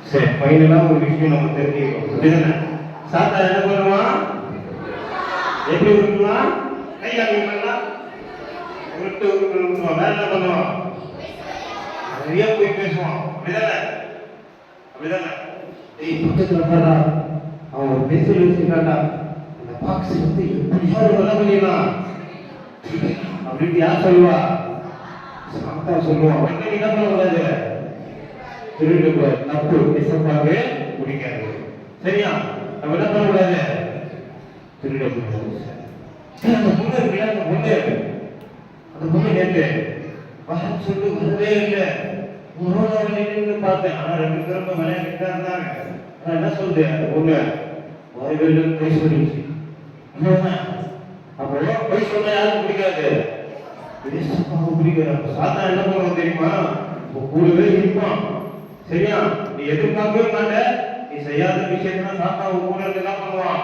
சரி, ஃபைனலா ஒரு விஷயம் நம்ம தெரிஞ்சுக்கிறோம். அப்படிதானே? சாத்தா என்ன பண்ணுவான்? எப்படி உருட்டுவான்? கை காமிக்கலாம், உருட்டுவான். வேற என்ன பண்ணுவான்? நிறைய போய் பேசுவான். அப்படிதானே? அப்படிதானே? பக்கத்துல பாடா, அவன் ஒரு பென்சில் வச்சுக்காட்டா, அந்த பாக்ஸ் வந்து எப்படியாவது வர பண்ணிடலாம் அப்படின்னு யார் சொல்லுவா? சாத்தா சொல்லுவான். உடனே என்ன பண்ணக்கூடாது? திருடக்கூடாது, தப்பு. பேசப்பாவே பிடிக்காது. சரியா? நம்ம என்ன பண்ணக்கூடாது? திருடக்கூடாது. அந்த பொண்ணு இருக்குல்ல, அந்த பொண்ணு நேற்று வரன்னு சொல்லி வரவே இல்லை. ஒரு பார்த்தேன். ஆனா 2 பேரும் விளையாடிட்டு தான் இருந்தாங்க. ஆனா என்ன சொல்லுது அந்த பொண்ணு? வரவே இல்லைன்னு போய் சொல்லிடுச்சு. அப்போ போய் சொன்னா யாருக்கு பிடிக்காது? பிடிக்காது. சாத்தா என்ன பண்ணுவோம் தெரியுமா? கூடவே இருப்பான். சரியா? நீ எதிர்பார்க்கவே மாட்ட. நீ செய்யாத விஷயத்துல சாத்தா கூட இருந்து என்ன பண்ணுவான்?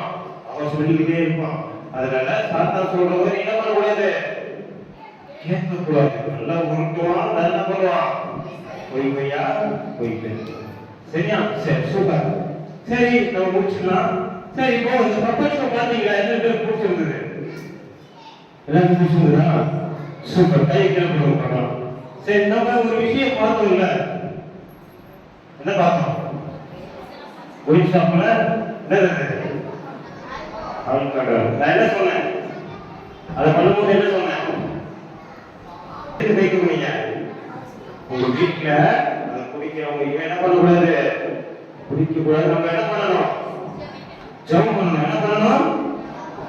அவன் சொல்லிக்கிட்டே இருப்பான். அதனால சாத்தா சொல்றவங்க என்ன பண்ணக்கூடாது? கேட்கக்கூடாது. நல்லா உருட்டுவான், நல்லா பண்ணுவான். போய் பையா போயிட்டு. சரியா? சரி, சூப்பர். சரி, நம்ம முடிச்சுக்கலாம். சரி, இப்போ இந்த ப்ரொபோசல் பாத்தீங்களா? என்ன பேர் பிடிச்சிருந்தது? எல்லாரும் பிடிச்சிருந்ததா? சூப்பர். கை கேட்கணும் பார்க்கலாம். சரி, நம்ம ஒரு விஷயம் பார்த்தோம்ல. என்ன பார்த்தோம்? ஒயின் ஷாப்ல என்ன அவனுக்காக நான் என்ன சொன்னேன்? அதை பண்ணும்போது என்ன சொன்னேன்? வைக்க முடியுங்க உங்க வீட்டுல அதை குடிக்கிறவங்க இவன் என்ன பண்ணக்கூடாது? குடிக்க கூடாது. நம்ம என்ன பண்ணணும்? ஜெபம் பண்ணணும். என்ன பண்ணணும்?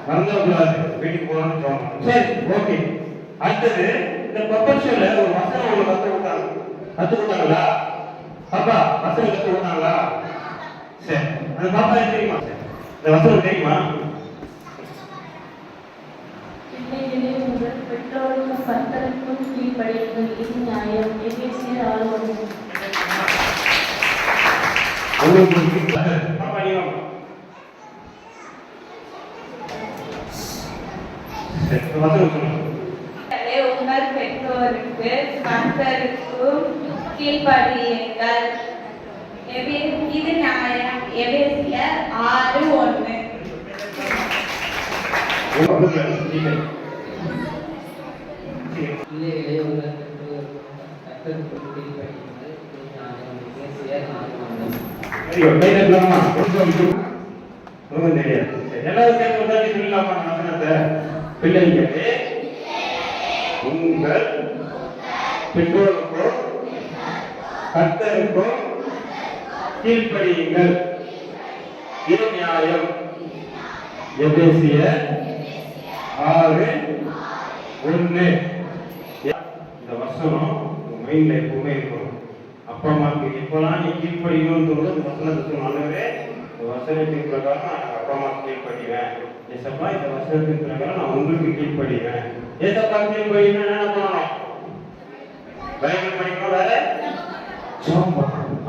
மறந்துடக்கூடாது. வீட்டுக்கு போகணும்னு ஜெபம் பண்ணணும். சரி, ஓகே. அடுத்தது இந்த ப்ரொபோசல்ல ஒரு வசனம் உங்களுக்கு கத்து கொடுத்தாங்களா? பாப்பா வசனம் கத்து கொடுத்தாங்களா? சரி, அந்த பாப்பா தெரியுமா? இந்த வசனம் தெரியுமா? பெற்றோருக்கும் கர்த்தருக்கும் கீழ்ப்படியுங்கள், இது நியாயம். எபேசியர் 6:1. உங்கள் பெற்றோருக்கு கர்த்தருக்கும் கீழ்ப்படியுங்கள், இது நியாயம். எபேசியர் 6:1. பிள்ளைகளே உங்கள் கர்த்தருக்கும் கீழ்ப்படியுங்கள், இது நியாயம். எபேசியர் 6:1. எல்லாரும் சேர்ந்து சொல்லலாமா? வசனத்தை பிள்ளைகளே உங்கள் பெற்றோருக்கும் கர்த்தருக்கும் கீழ்ப்படியுங்கள், இது நியாயம். எபேசியர் 6:1. இந்த வசனம் மைண்ட்ல எப்பவுமே இருக்கணும். அப்பா அம்மாக்கு எப்பெல்லாம் நீ கீழ்ப்படிக்கணும்னு தோணுது இந்த வசனத்தை சொன்னாலே இந்த வசனத்தின் பிரகாரம் நான் அப்பா அம்மாக்கு கீழ்ப்படிவேன். ஏசப்பா இந்த வசனத்தின் பிரகாரம் நான் உங்களுக்கு கீழ்ப்படிவேன். ஏசப்பா கீழ்ப்படினா என்ன பண்ணணும்? பைபிள் படிக்கணும். வேற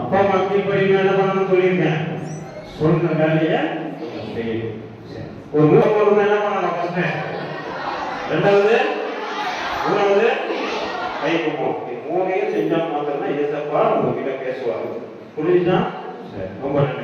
அப்பா அம்மா கீழ்ப்படினா என்ன பண்ணணும்னு சொல்லியிருக்கேன். சொல்ற வேலையை செய்யணும். ஒரு மூணு என்ன பண்ணணும்? ஃபர்ஸ்ட், ரெண்டாவது, மூணாவது கை குப்போம். மூணையும் செஞ்சா மாத்திரம் தான் ஏசப்பா உங்ககிட்ட பேசுவாங்க. புரிஞ்சுதான்? சரி, ரொம்ப நன்றி.